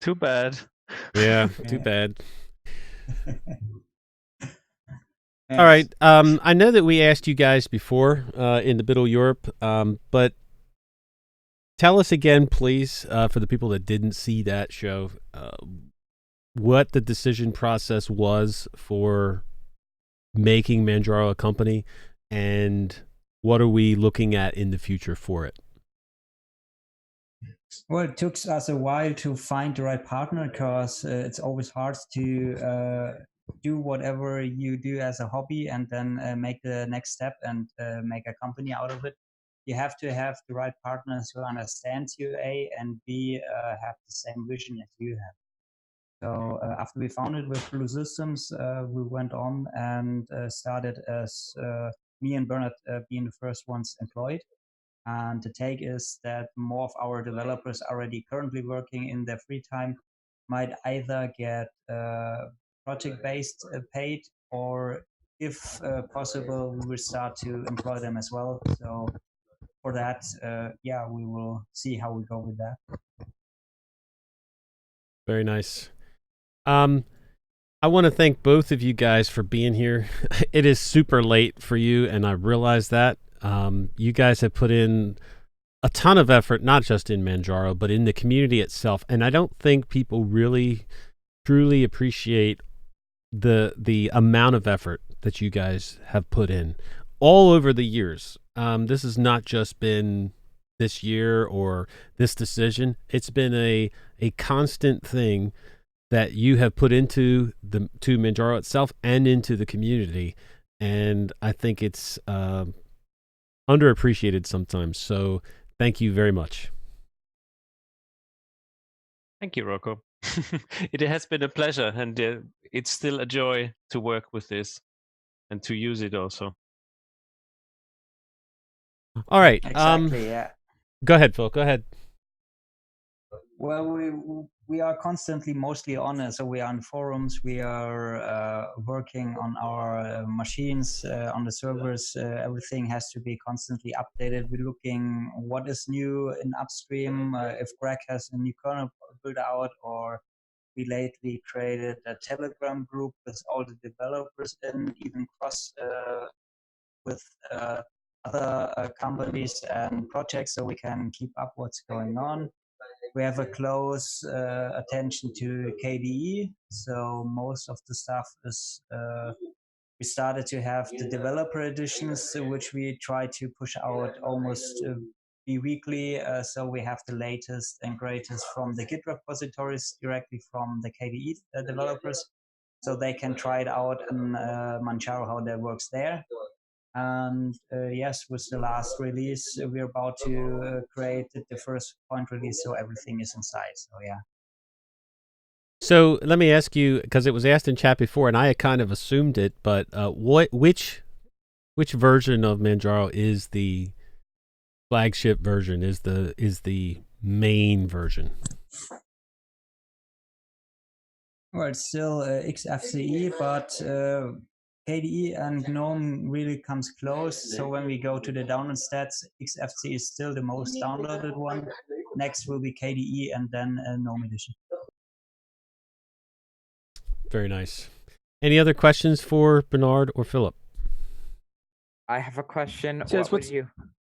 Too bad. Yeah, too bad. All right. I know that we asked you guys before in the Middle Europe, but tell us again, please, for the people that didn't see that show, what the decision process was for making Manjaro a company, and what are we looking at in the future for it? Well, it took us a while to find the right partner, because it's always hard to do whatever you do as a hobby and then make the next step and make a company out of it. You have to have the right partners who understands you, A, and B, have the same vision as you have. So after we founded with Blue Systems, we went on and started as me and Bernard being the first ones employed. And the take is that more of our developers already currently working in their free time might either get project-based paid, or if possible, we will start to employ them as well. So for that, yeah, we will see how we go with that. Very nice. I want to thank both of you guys for being here. It is super late for you, and I realize that. You guys have put in a ton of effort, not just in Manjaro, but in the community itself. And I don't think people really, truly appreciate the amount of effort that you guys have put in all over the years. This has not just been this year or this decision. It's been a constant thing that you have put into to Manjaro itself and into the community. And I think it's underappreciated sometimes. So thank you very much. Thank you, Rocco. It has been a pleasure, and it's still a joy to work with this and to use it also. All right. Exactly, yeah. Go ahead, Phil. Go ahead. Well, we are constantly mostly on it. So we are on forums, we are working on our machines, on the servers. Everything has to be constantly updated. We're looking what is new in upstream, if Greg has a new kernel built out, or we lately created a Telegram group with all the developers in, even cross with other companies and projects, so we can keep up what's going on. We have a close attention to KDE, so most of the stuff is we started to have the developer editions, which we try to push out almost bi-weekly, so we have the latest and greatest from the Git repositories directly from the KDE developers, so they can try it out in Manjaro how that works there. And yes, with the last release, we're about to create the first point release, so everything is inside. So yeah. So let me ask you, because it was asked in chat before, and I had kind of assumed it, but which version of Manjaro is the flagship version? Is the main version? Well, it's still XFCE, but KDE and GNOME really comes close. So when we go to the download stats, XFCE is still the most downloaded one. Next will be KDE and then GNOME edition. Very nice. Any other questions for Bernard or Philip? I have a question. So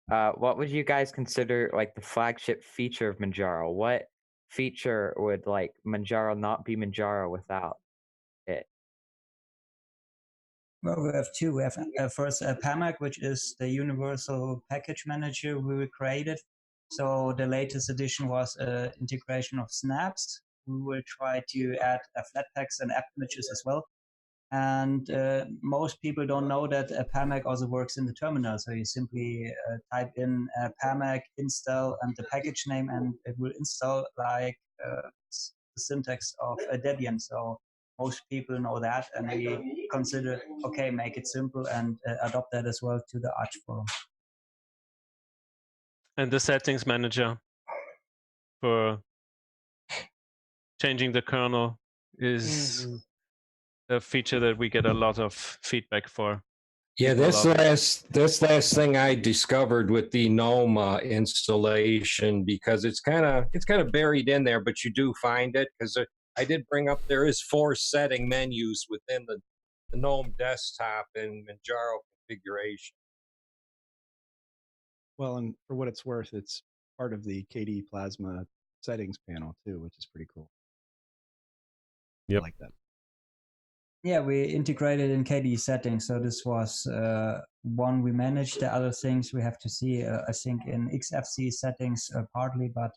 What would you guys consider like the flagship feature of Manjaro? What feature would like Manjaro not be Manjaro without it? Well, we have two. We have first PAMAC, which is the universal package manager we created. So the latest edition was integration of snaps. We will try to add Flatpaks and app images as well. And most people don't know that PAMAC also works in the terminal. So you simply type in PAMAC install and the package name, and it will install like the syntax of Debian. So most people know that, and we consider, okay, make it simple and adopt that as well to the Arch forum. And the settings manager for changing the kernel is a feature that we get a lot of feedback for. Yeah, People this love it. last thing I discovered with the GNOME installation, because it's kind of buried in there, but you do find it, because I did bring up there is 4 setting menus within the GNOME desktop and Manjaro configuration. Well, and for what it's worth, it's part of the KDE Plasma settings panel too, which is pretty cool. Yep. I like that. Yeah, we integrated in KDE settings. So this was one we managed. The other things we have to see, I think, in XFCE settings partly. But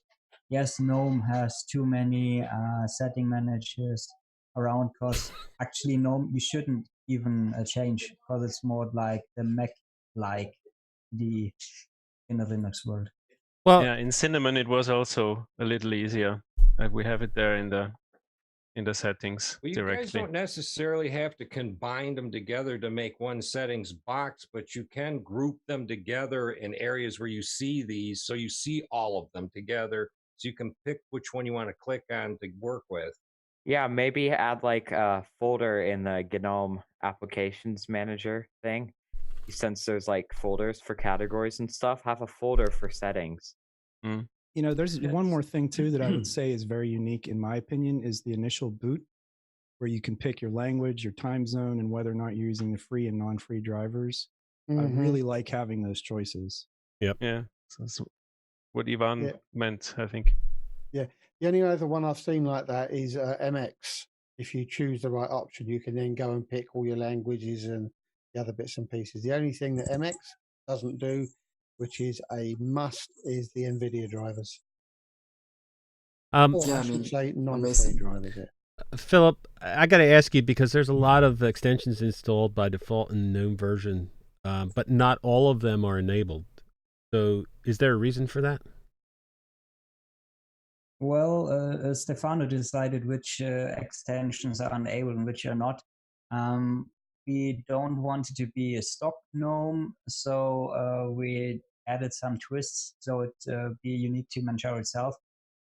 yes, GNOME has too many setting managers around, because actually GNOME you shouldn't even change, because it's more like the Mac-like the in the Linux world. Well, yeah, in Cinnamon it was also a little easier. We have it there in the settings Well, you directly. guys don't necessarily have to combine them together to make one settings box, but you can group them together in areas where you see these, so you see all of them together, so you can pick which one you want to click on to work with. Yeah, maybe add like a folder in the GNOME applications manager thing. Since there's like folders for categories and stuff, have a folder for settings. You know, there's one more thing too that I would say is very unique in my opinion, is the initial boot, where you can pick your language, your time zone, and whether or not you're using the free and non-free drivers. I really like having those choices. Yep. Yeah. So that's what Ivan meant, I think. Yeah. The only other one I've seen like that is MX. If you choose the right option, you can then go and pick all your languages and the other bits and pieces. The only thing that MX doesn't do, which is a must, is the NVIDIA drivers. Or I should say non-free drivers. Philip, I got to ask you, because there's a lot of extensions installed by default in the GNOME version, but not all of them are enabled. So is there a reason for that? Well, Stefano decided which extensions are enabled and which are not. We don't want it to be a stock GNOME, so we added some twists so it be unique to Manjaro itself.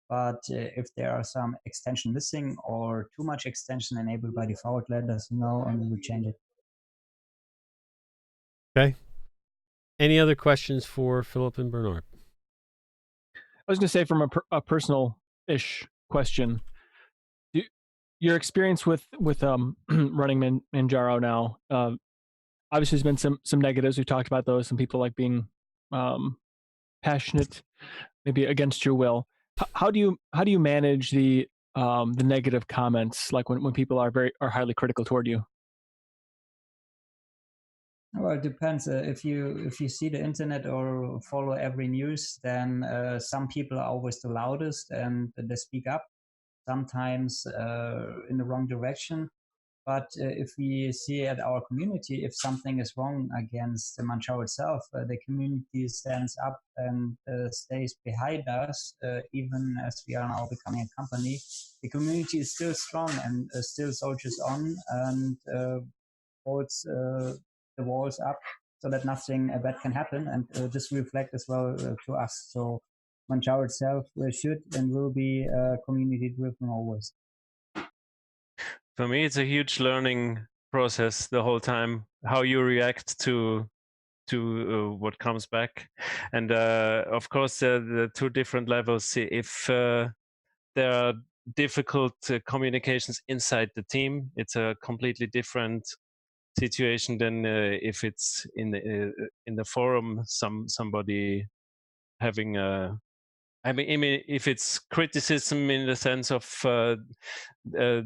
But if there are some extension missing or too much extension enabled by default, let us know and we will change it. Okay. Any other questions for Philip and Bernard? I was going to say, from a personal-ish question, your experience with running Manjaro now, obviously there's been some negatives. We've talked about those. Some people like being passionate, maybe against your will. How do you manage the negative comments, like when people are highly critical toward you? Well, it depends. If you see the internet or follow every news, then some people are always the loudest and they speak up, sometimes in the wrong direction. But if we see at our community, if something is wrong against the Manjaro itself, the community stands up and stays behind us, even as we are now becoming a company. The community is still strong and still soldiers on and holds the walls up so that nothing bad can happen. And this reflects as well to us. So Manjaro itself should and will be community driven always. For me, it's a huge learning process the whole time, how you react to what comes back. And of course, the two different levels. If there are difficult communications inside the team, it's a completely different situation than if it's in the forum, somebody having a I mean, if it's criticism in the sense of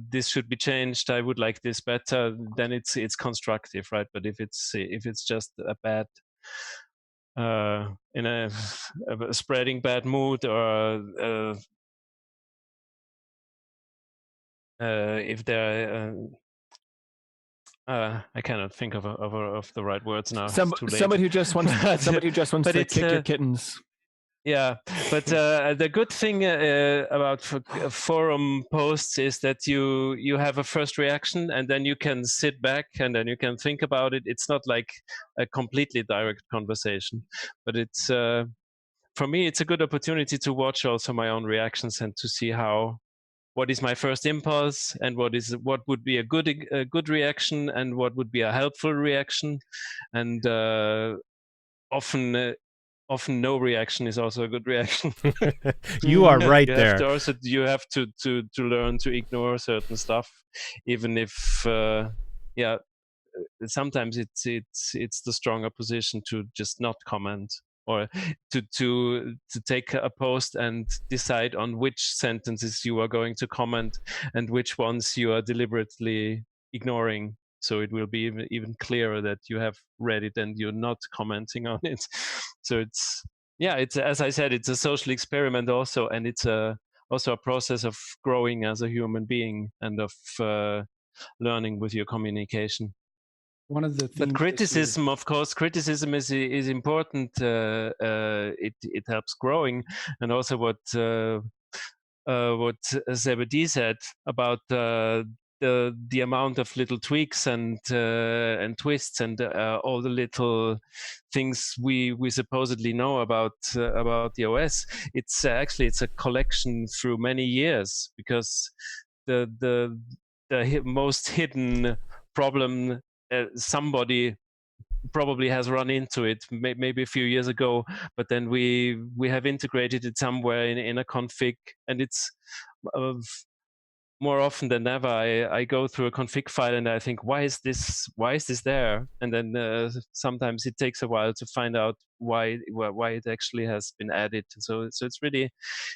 this should be changed, I would like this better, then it's constructive, right? But if it's just a bad in a spreading bad mood, or if there I cannot think of the right words now. It's too late. Somebody who just wants to kick your kittens. Yeah, but the good thing about forum posts is that you have a first reaction and then you can sit back and then you can think about it. It's not like a completely direct conversation, but it's for me it's a good opportunity to watch also my own reactions and to see what is my first impulse and what would be a good reaction and what would be a helpful reaction, and often no reaction is also a good reaction. You are right there. You have to learn to ignore certain stuff, even if sometimes it's the stronger position to just not comment, or to take a post and decide on which sentences you are going to comment and which ones you are deliberately ignoring. So it will be even clearer that you have read it and you're not commenting on it. So it's as I said, it's a social experiment also, and it's also a process of growing as a human being and of learning with your communication. One of the themes, but criticism, of course, criticism is important. It helps growing, and also what Zebedee said about the amount of little tweaks and twists and all the little things we supposedly know about the OS. It's actually a collection through many years, because the most hidden problem somebody probably has run into it maybe a few years ago, but then we have integrated it somewhere in a config, and it's more often than ever I go through a config file and I think, why is this there? And then sometimes it takes a while to find out why it actually has been added. So it's really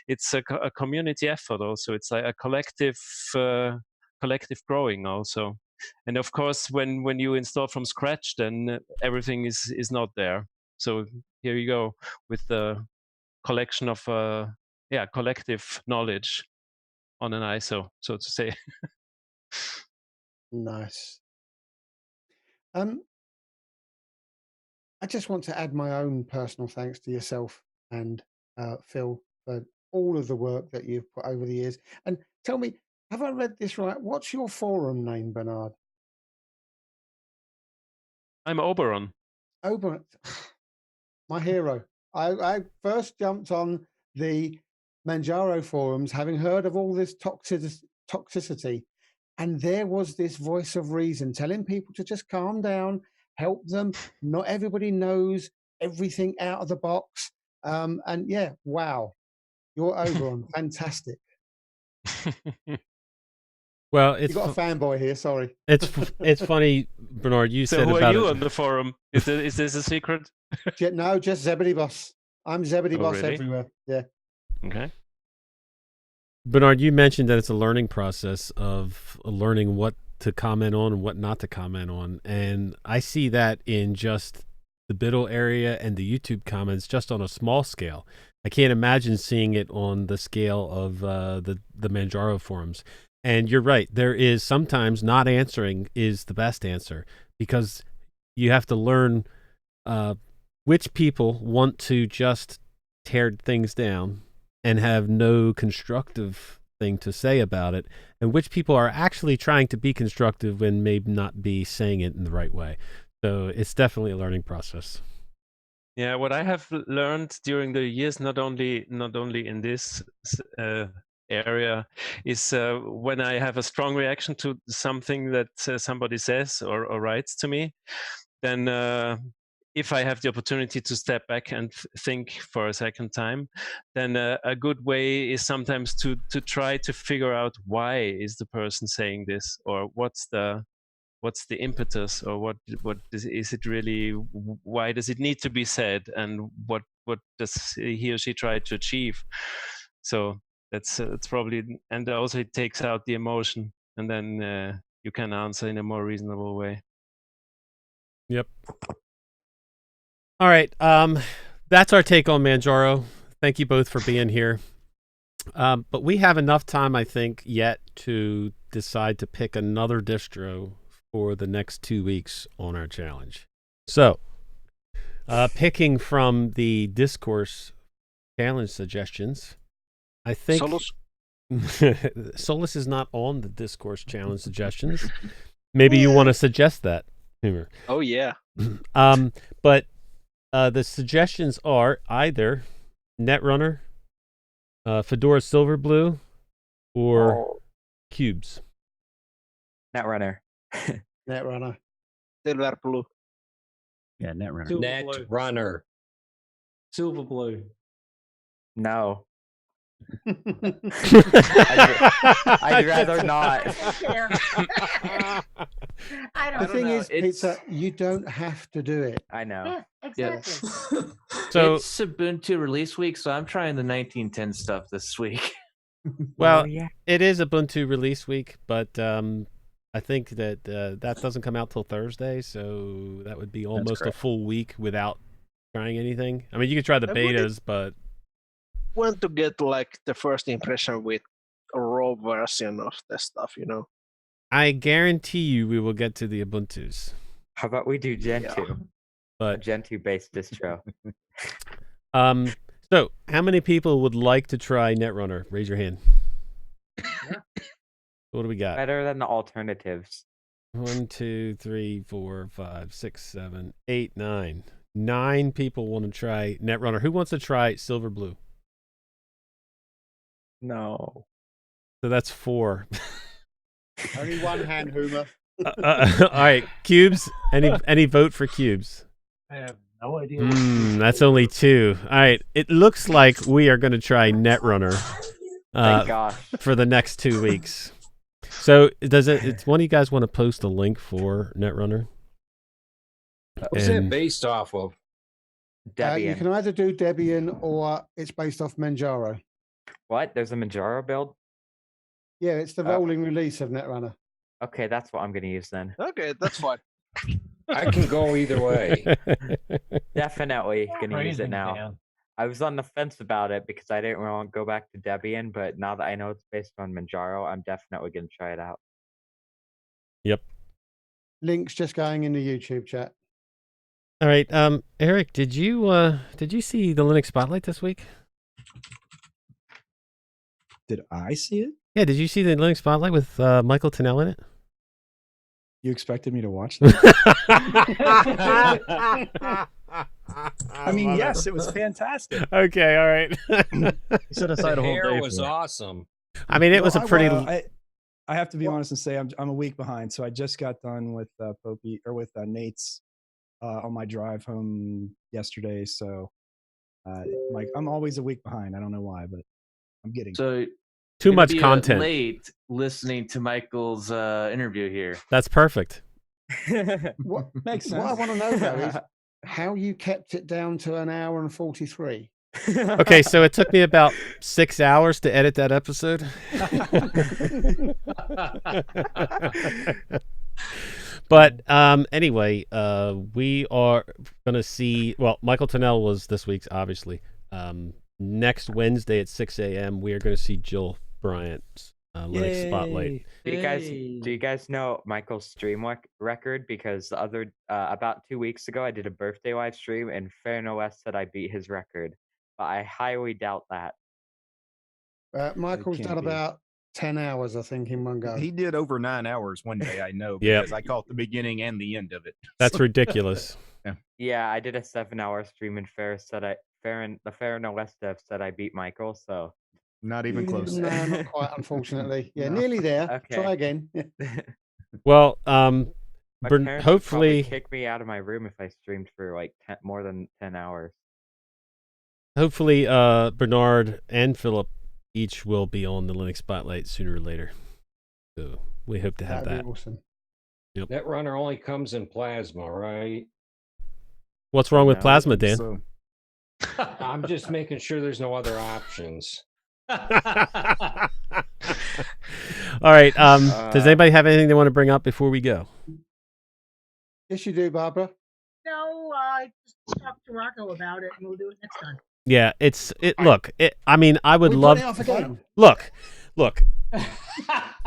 a community effort also. It's like a collective growing also. And of course, when you install from scratch, then everything is not there. So here you go with the collection of collective knowledge on an ISO, so to say. Nice. I just want to add my own personal thanks to yourself and Phil for all of the work that you've put over the years. And tell me, have I read this right? What's your forum name, Bernard? I'm Oberon. Oberon, my hero. I first jumped on the Manjaro forums, having heard of all this toxicity, and there was this voice of reason telling people to just calm down, help them. Not everybody knows everything out of the box. And yeah, wow, you're over on. Fantastic. Well, You got a fanboy here. Sorry. It's funny, Bernard. You So said who about are you it. on the forum? Is this a secret? No, just Zebedee Boss. I'm Zebedee Boss really? everywhere. Yeah. Okay. Bernard, you mentioned that it's a learning process of learning what to comment on and what not to comment on, and I see that in just the Biddle area and the YouTube comments, just on a small scale. I can't imagine seeing it on the scale of the Manjaro forums. And you're right. There is sometimes not answering is the best answer, because you have to learn which people want to just tear things down and have no constructive thing to say about it, and which people are actually trying to be constructive and may not be saying it in the right way. So it's definitely a learning process. Yeah, what I have learned during the years, not only in this area, is when I have a strong reaction to something that somebody says or writes to me, then if I have the opportunity to step back and think for a second time, then a good way is sometimes to try to figure out why is the person saying this, or what's the impetus, or what is it really, why does it need to be said, and what does he or she try to achieve. So that's probably, and also it takes out the emotion, and then you can answer in a more reasonable way. Yep. All right. That's our take on Manjaro. Thank you both for being here. But we have enough time, I think, yet to decide to pick another distro for the next 2 weeks on our challenge. So, picking from the discourse challenge suggestions, I think Solus? Solus is not on the discourse challenge suggestions. Maybe you want to suggest that, Humor. Oh yeah. But the suggestions are either Netrunner, Fedora Silverblue, or Cubes. Netrunner. Netrunner. Silverblue. Yeah, Netrunner. Netrunner. Silverblue. No. I'd rather not. I don't The thing know. is, Pizza, you don't have to do it. I know. Yeah, exactly. So it's Ubuntu release week, so I'm trying the 1910 stuff this week. Well, it is Ubuntu release week, but I think that that doesn't come out till Thursday, so that would be almost a full week without trying anything. I mean, you could try the betas, but Want to get like the first impression with a raw version of the stuff, you know. I guarantee you we will get to the Ubuntus. How about we do Gentoo? But a Gentoo based distro. So how many people would like to try Netrunner? Raise your hand. What do we got? Better than the alternatives. 1, 2, 3, 4, 5, 6, 7, 8, 9. 9 people want to try Netrunner. Who wants to try Silverblue? No. So that's 4. Only one hand, Hoomer. All right, Cubes. Any vote for Cubes? I have no idea. That's only 2. All right, it looks like we are going to try Netrunner Thank gosh. for the next 2 weeks. So it's one of you guys want to post a link for Netrunner? What's it based off of? Debian. You can either do Debian or it's based off Manjaro. What? There's a Manjaro build? Yeah, it's the rolling release of Netrunner. Okay, that's what I'm going to use then. Okay, that's fine. I can go either way. Definitely going to use Crazy, it now. man. I was on the fence about it because I didn't want to go back to Debian, but now that I know it's based on Manjaro, I'm definitely going to try it out. Yep. Link's just going in the YouTube chat. All right, Eric, did you see the Linux Spotlight this week? Did I see it? Yeah, did you see the Linux Spotlight with Michael Tennell in it? You expected me to watch that? I mean, yes, it was fantastic. Okay, all right. Set aside The a whole hair day was for it. awesome. I mean, it was a pretty. I have to be honest and say I'm a week behind. So I just got done with Popey or with Nate's on my drive home yesterday. So Mike, I'm always a week behind. I don't know why, but I'm getting so too you're gonna much be content. late listening to Michael's interview here. That's perfect. What makes sense? What I want to know though is how you kept it down to an hour and 43. Okay, so it took me about 6 hours to edit that episode. But anyway, we are going to see. Well, Michael Tennell was this week's, obviously. Next Wednesday at 6 a.m., we are going to see Jill Bryant's Linux Spotlight. Do you guys know Michael's stream record? Because the other about 2 weeks ago, I did a birthday live stream, and Fair No Less said I beat his record, but I highly doubt that. Michael's done about 10 hours, I think, in one go. He did over 9 hours one day, I know, Yep. because I caught the beginning and the end of it. That's ridiculous. Yeah, I did a 7-hour stream, and the Fair No Less dev said I beat Michael, so not even close. No, not quite, unfortunately. Yeah, nearly there. Okay. Try again. Well, my parents would hopefully probably kick me out of my room if I streamed for like more than 10 hours. Hopefully, Bernard and Philip each will be on the Linux Spotlight sooner or later. So we hope to have That'd that. be awesome. Yep. That runner only comes in plasma, right? What's wrong with Plasma, Dan? So, I'm just making sure there's no other options. All right. Does anybody have anything they want to bring up before we go? Yes, you do, Barbara. No, I just talked to Rocco about it, and we'll do it next time. Yeah, look. I mean, I would We're love. putting it off again. Look.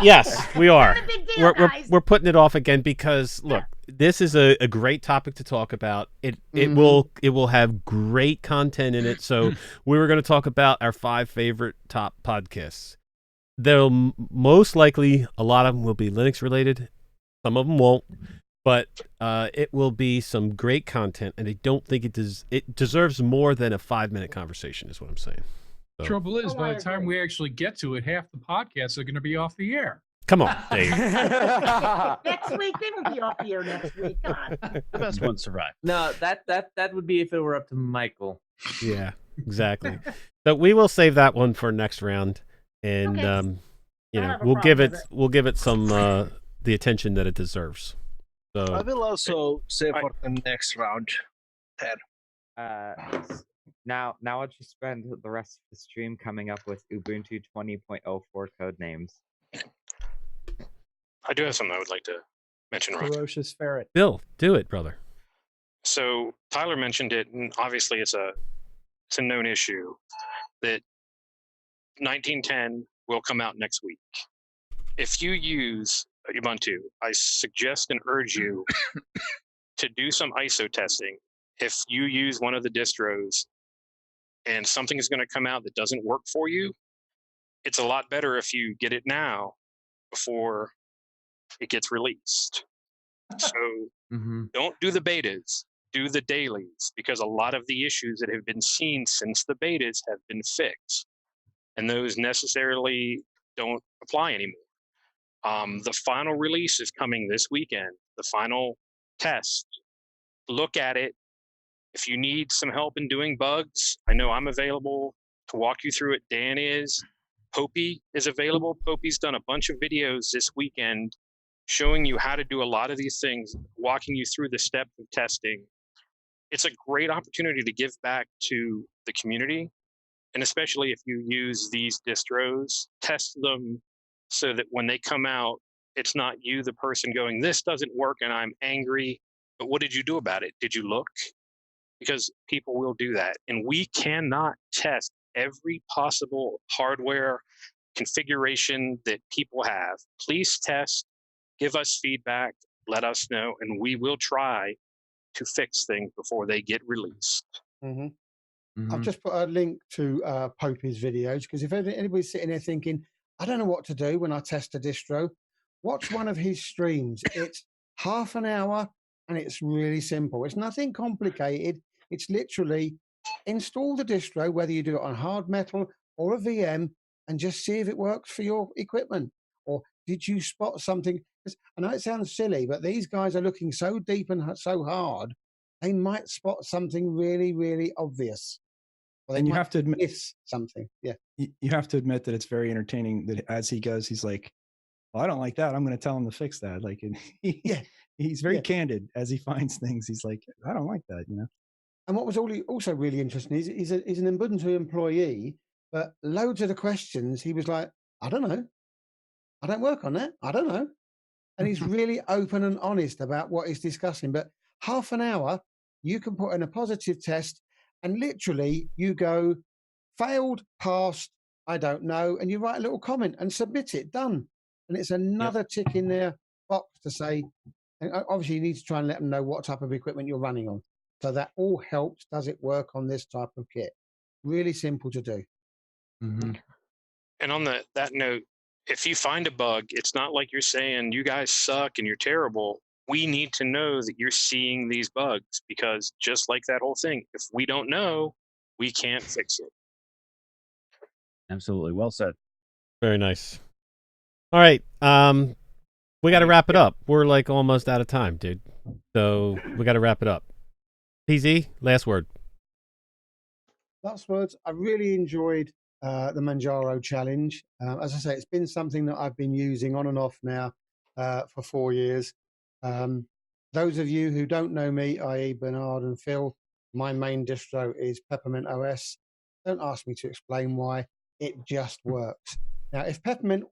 Yes, we are. Not a big deal, guys. We're putting it off again because look, this is a great topic to talk about. It will have great content in it. So we were going to talk about our 5 favorite top podcasts. They'll most likely a lot of them will be Linux related. Some of them won't. But it will be some great content, and I don't think it deserves more than a 5-minute conversation, is what I'm saying. So. Trouble is, by the time we actually get to it, half the podcasts are going to be off the air. Come on, Dave. Next week, they won't be off the air next week. God. the best ones survive. No, that would be if it were up to Michael. Yeah, exactly. But we will save that one for next round, and we'll give it some the attention that it deserves. So I will also say for the next round, Ted. Now I'll just spend the rest of the stream coming up with Ubuntu 20.04 code names. I do have something I would like to mention, Rock. Ferocious ferret. Bill, do it, brother. So Tyler mentioned it, and obviously it's a known issue that 1910 will come out next week. If you use Ubuntu, I suggest and urge you to do some ISO testing. If you use one of the distros and something is going to come out that doesn't work for you, it's a lot better if you get it now before it gets released. So don't do the betas, do the dailies, because a lot of the issues that have been seen since the betas have been fixed, and those necessarily don't apply anymore. The final release is coming this weekend, the final test. Look at it. If you need some help in doing bugs, I know I'm available to walk you through it. Dan is. Popey is available. Popey's done a bunch of videos this weekend showing you how to do a lot of these things, walking you through the steps of testing. It's a great opportunity to give back to the community, and especially if you use these distros, test them so that when they come out, it's not you, the person going, this doesn't work and I'm angry, but what did you do about it? Did you look? Because people will do that. And we cannot test every possible hardware configuration that people have. Please test, give us feedback, let us know, and we will try to fix things before they get released. I've just put a link to Popey's videos, because if anybody's sitting there thinking, I don't know what to do when I test a distro, watch one of his streams. It's half an hour and it's really simple. It's nothing complicated. It's literally install the distro, whether you do it on hard metal or a VM, and just see if it works for your equipment. Or did you spot something? I know it sounds silly, but these guys are looking so deep and so hard, they might spot something really, really obvious. Or And they you might have to admit, miss something. Yeah. you have to admit that it's very entertaining that as he goes, he's like, well, I don't like that. I'm going to tell him to fix that. Like, Yeah. he's very Yeah. candid as he finds things. He's like, I don't like that, you know? And what was also really interesting is he's an Ubuntu employee, but loads of the questions he was like, I don't know. I don't work on that. I don't know. And he's really open and honest about what he's discussing. But half an hour, you can put in a positive test and literally you go, failed, passed, I don't know. And you write a little comment and submit it, done. And it's another tick in their box to say, and obviously you need to try and let them know what type of equipment you're running on. So that all helps. Does it work on this type of kit? Really simple to do. Mm-hmm. And on that note, if you find a bug, it's not like you're saying you guys suck and you're terrible. We need to know that you're seeing these bugs, because just like that whole thing, if we don't know, we can't fix it. Absolutely. Well said. Very nice. All right. We got to wrap it up. We're like almost out of time, dude. So we got to wrap it up. PZ, last word. Last words. I really enjoyed the Manjaro challenge. As I say, it's been something that I've been using on and off now for 4 years. Those of you who don't know me, i.e. Bernard and Phil, my main distro is Peppermint OS. Don't ask me to explain why. It just works. Now, if Peppermint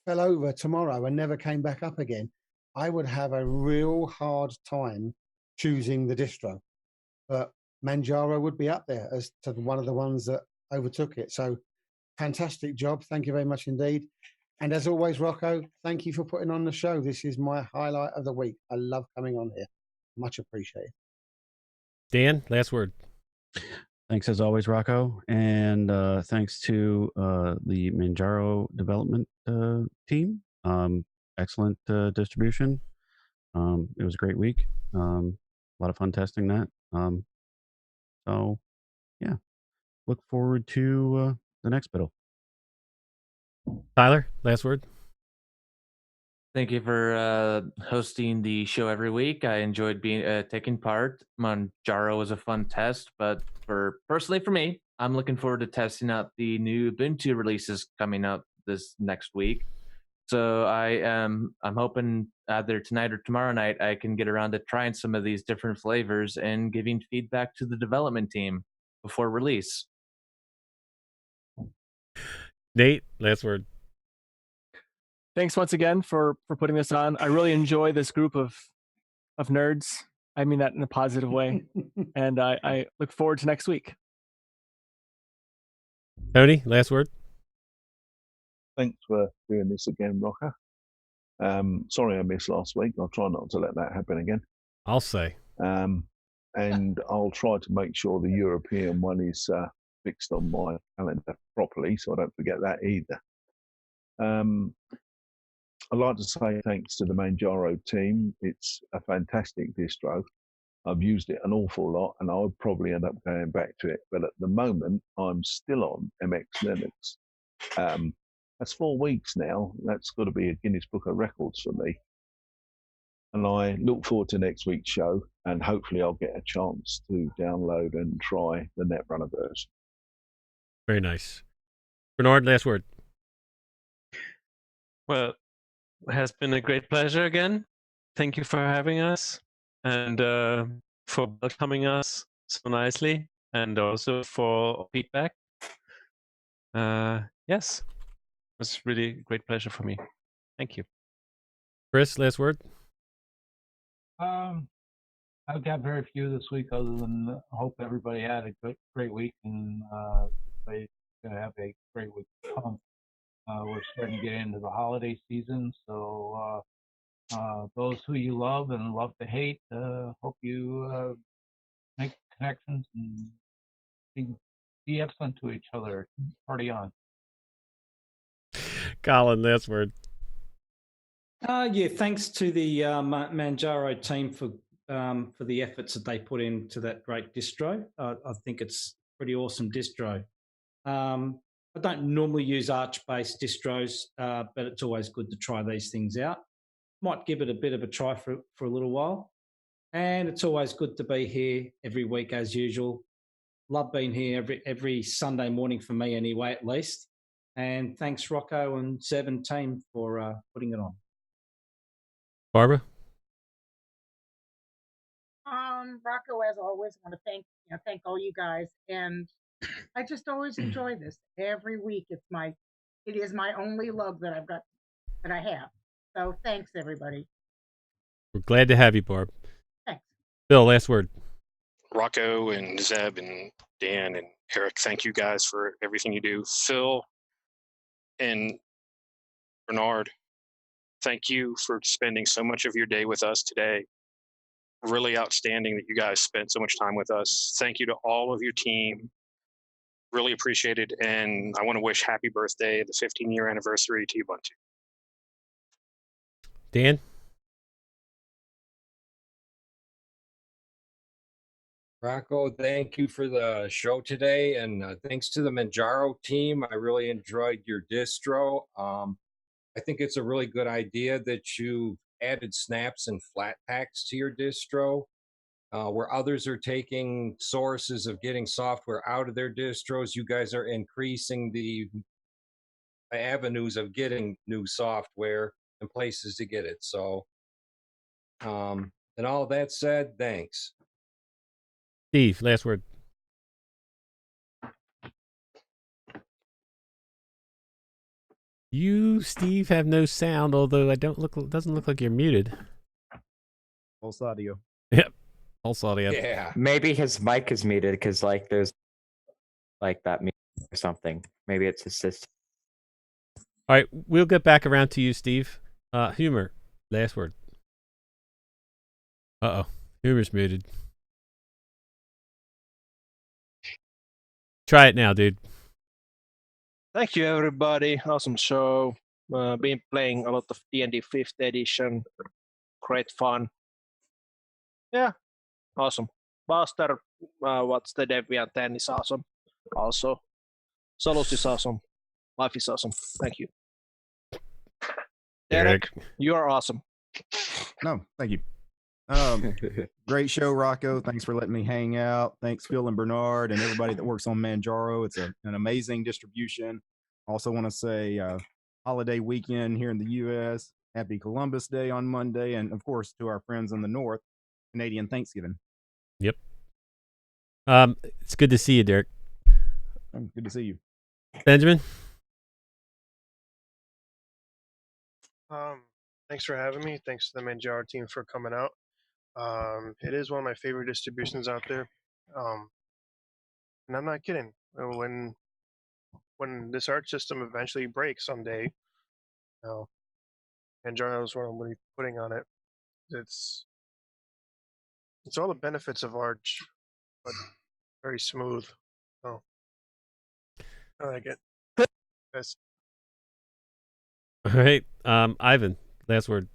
fell over tomorrow and never came back up again, I would have a real hard time choosing the distro. But Manjaro would be up there as to one of the ones that overtook it. So fantastic job. Thank you very much indeed. And as always, Rocco, thank you for putting on the show. This is my highlight of the week. I love coming on here. Much appreciated. Dan, last word. Thanks as always, Rocco. And thanks to the Manjaro development team. Excellent distribution. It was a great week. A lot of fun testing that. So, yeah, look forward to the next biddle. Tyler, last word. Thank you for hosting the show every week. I enjoyed taking part. Manjaro was a fun test, but personally for me, I'm looking forward to testing out the new Ubuntu releases coming out this next week. So I'm hoping either tonight or tomorrow night I can get around to trying some of these different flavors and giving feedback to the development team before release. Nate, last word. Thanks once again for putting this on. I really enjoy this group of nerds. I mean that in a positive way. And I look forward to next week. Tony, last word. Thanks for doing this again, Rocker. Sorry I missed last week. I'll try not to let that happen again. I'll say. And I'll try to make sure the European one is fixed on my calendar properly, so I don't forget that either. I'd like to say thanks to the Manjaro team. It's a fantastic distro. I've used it an awful lot, and I'll probably end up going back to it. But at the moment, I'm still on MX Linux. That's 4 weeks now. That's got to be a Guinness Book of Records for me. And I look forward to next week's show, and hopefully I'll get a chance to download and try the Netrunner version. Very nice. Bernard, last word. Well, it has been a great pleasure again. Thank you for having us and for welcoming us so nicely, and also for feedback. Yes, it was really a great pleasure for me. Thank you. Chris, last word. I've got very few this week, other than hope everybody had a great week, and everybody's going to have a great week to come. We're starting to get into the holiday season, so those who you love and love to hate, hope you make connections and be excellent to each other. Party on. Colin, last word. Yeah, thanks to the Manjaro team for for the efforts that they put into that great distro. I think it's a pretty awesome distro. I don't normally use Arch-based distros, but it's always good to try these things out. Might give it a bit of a try for a little while. And it's always good to be here every week as usual. Love being here every Sunday morning for me anyway, at least. And thanks, Rocco and Zeb and team for putting it on. Barbara? Rocco, as always, I want to thank all you guys, and I just always enjoy this every week. It is my only love that I have. So thanks, everybody. We're glad to have you, Barb. Thanks. Phil, last word. Rocco and Zeb and Dan and Eric, thank you guys for everything you do. Phil and Bernard, thank you for spending so much of your day with us today. Really outstanding that you guys spent so much time with us. Thank you to all of your team. Really appreciate it. And I want to wish happy birthday, the 15-year anniversary to Ubuntu. Dan? Rocco, thank you for the show today, and thanks to the Manjaro team. I really enjoyed your distro. I think it's a really good idea that you added snaps and flat packs to your distro, where others are taking sources of getting software out of their distros. You guys are increasing the avenues of getting new software and places to get it. So, and all that said, thanks. Steve, last word. You, Steve, have no sound, although doesn't look like you're muted. Pulse audio. Yep. Pulse audio. Yeah. Maybe his mic is muted because there's that mute or something. Maybe it's his system. All right, we'll get back around to you, Steve. Humor, last word. Humor's muted. Try it now, dude. Thank you, everybody. Awesome show. Been playing a lot of D&D 5th edition. Great fun. Yeah, awesome. Buster, what's the Deviant 10 is awesome. Also, Solus is awesome. Life is awesome. Thank you. Derek, you are awesome. No, thank you. Great show, Rocco. Thanks for letting me hang out. Thanks, Phil and Bernard and everybody that works on Manjaro. It's an amazing distribution. Also want to say holiday weekend here in the U.S. Happy Columbus Day on Monday. And, of course, to our friends in the North, Canadian Thanksgiving. Yep. It's good to see you, Derek. Good to see you. Benjamin? Thanks for having me. Thanks to the Manjaro team for coming out. It is one of my favorite distributions out there. And I'm not kidding. When this art system eventually breaks someday, Manjaro knows what I'm going to be putting on it. It's all the benefits of Arch, but very smooth. Oh, I like it. Yes. All right. Ivan, last word.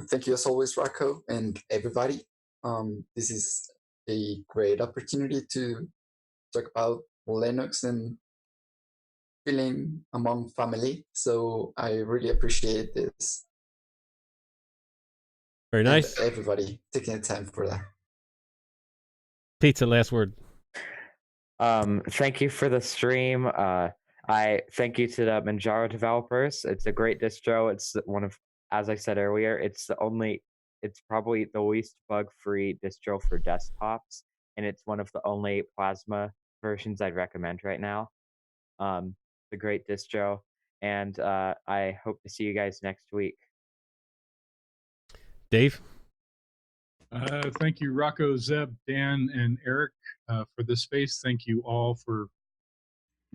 Thank you as always, Rocco, and everybody. This is a great opportunity to talk about Linux and feeling among family. So I really appreciate this. Very nice. And everybody taking the time for that. Pizza, last word. Thank you for the stream. I thank you to the Manjaro developers. It's a great distro. It's one of, as I said earlier, it's probably the least bug-free distro for desktops, and it's one of the only Plasma versions I'd recommend right now. It's a great distro, and I hope to see you guys next week. Dave? Thank you, Rocco, Zeb, Dan, and Eric for the space. Thank you all for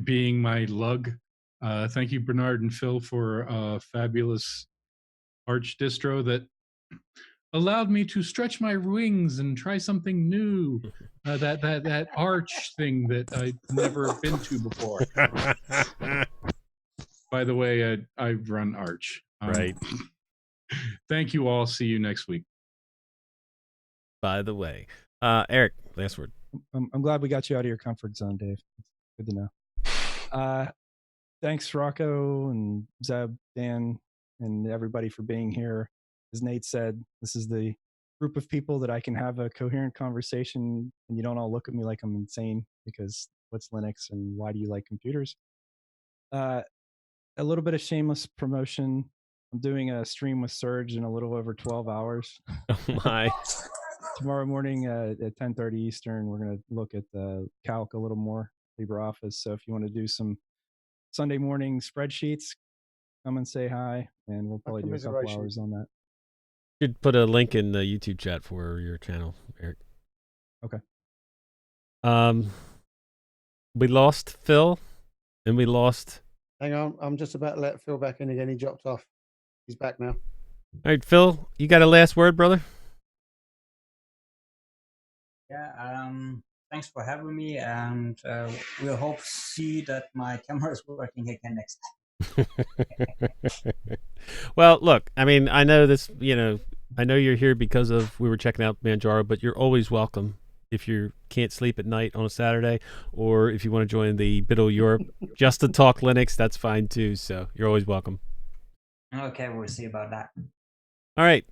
being my lug. Thank you, Bernard and Phil, for a fabulous Arch distro that allowed me to stretch my wings and try something new. That Arch thing that I'd never been to before. By the way, I run Arch. Right. Thank you all. See you next week. by the way. Eric, last word. I'm glad we got you out of your comfort zone, Dave. It's good to know. Thanks, Rocco and Zeb, Dan, and everybody for being here. As Nate said, this is the group of people that I can have a coherent conversation, and you don't all look at me like I'm insane because what's Linux and why do you like computers? A little bit of shameless promotion. I'm doing a stream with Surge in a little over 12 hours. Oh my. Tomorrow morning at 10:30 Eastern, we're going to look at the calc a little more, LibreOffice. So if you want to do some Sunday morning spreadsheets, come and say hi, and we'll probably do a couple hours on that. Should put a link in the YouTube chat for your channel, Eric. Okay. We lost Phil, and we lost. Hang on, I'm just about to let Phil back in again. He dropped off. He's back now. All right, Phil, you got a last word, brother? Yeah, thanks for having me, and we'll hope to see that my camera is working again next time. Well, look, I mean, I know this, I know you're here because of we were checking out Manjaro, but you're always welcome if you can't sleep at night on a Saturday, or if you want to join the Biddle Europe just to talk Linux, that's fine too. So you're always welcome. Okay, we'll see about that. All right.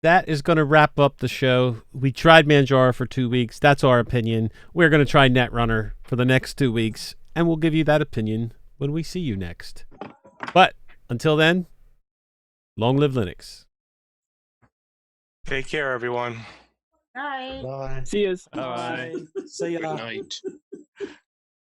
That is going to wrap up the show. We tried Manjaro for 2 weeks. That's our opinion. We're going to try Netrunner for the next 2 weeks, and we'll give you that opinion when we see you next. But until then, long live Linux. Take care, everyone. Bye. Bye. See yous. Bye. See ya. Good night.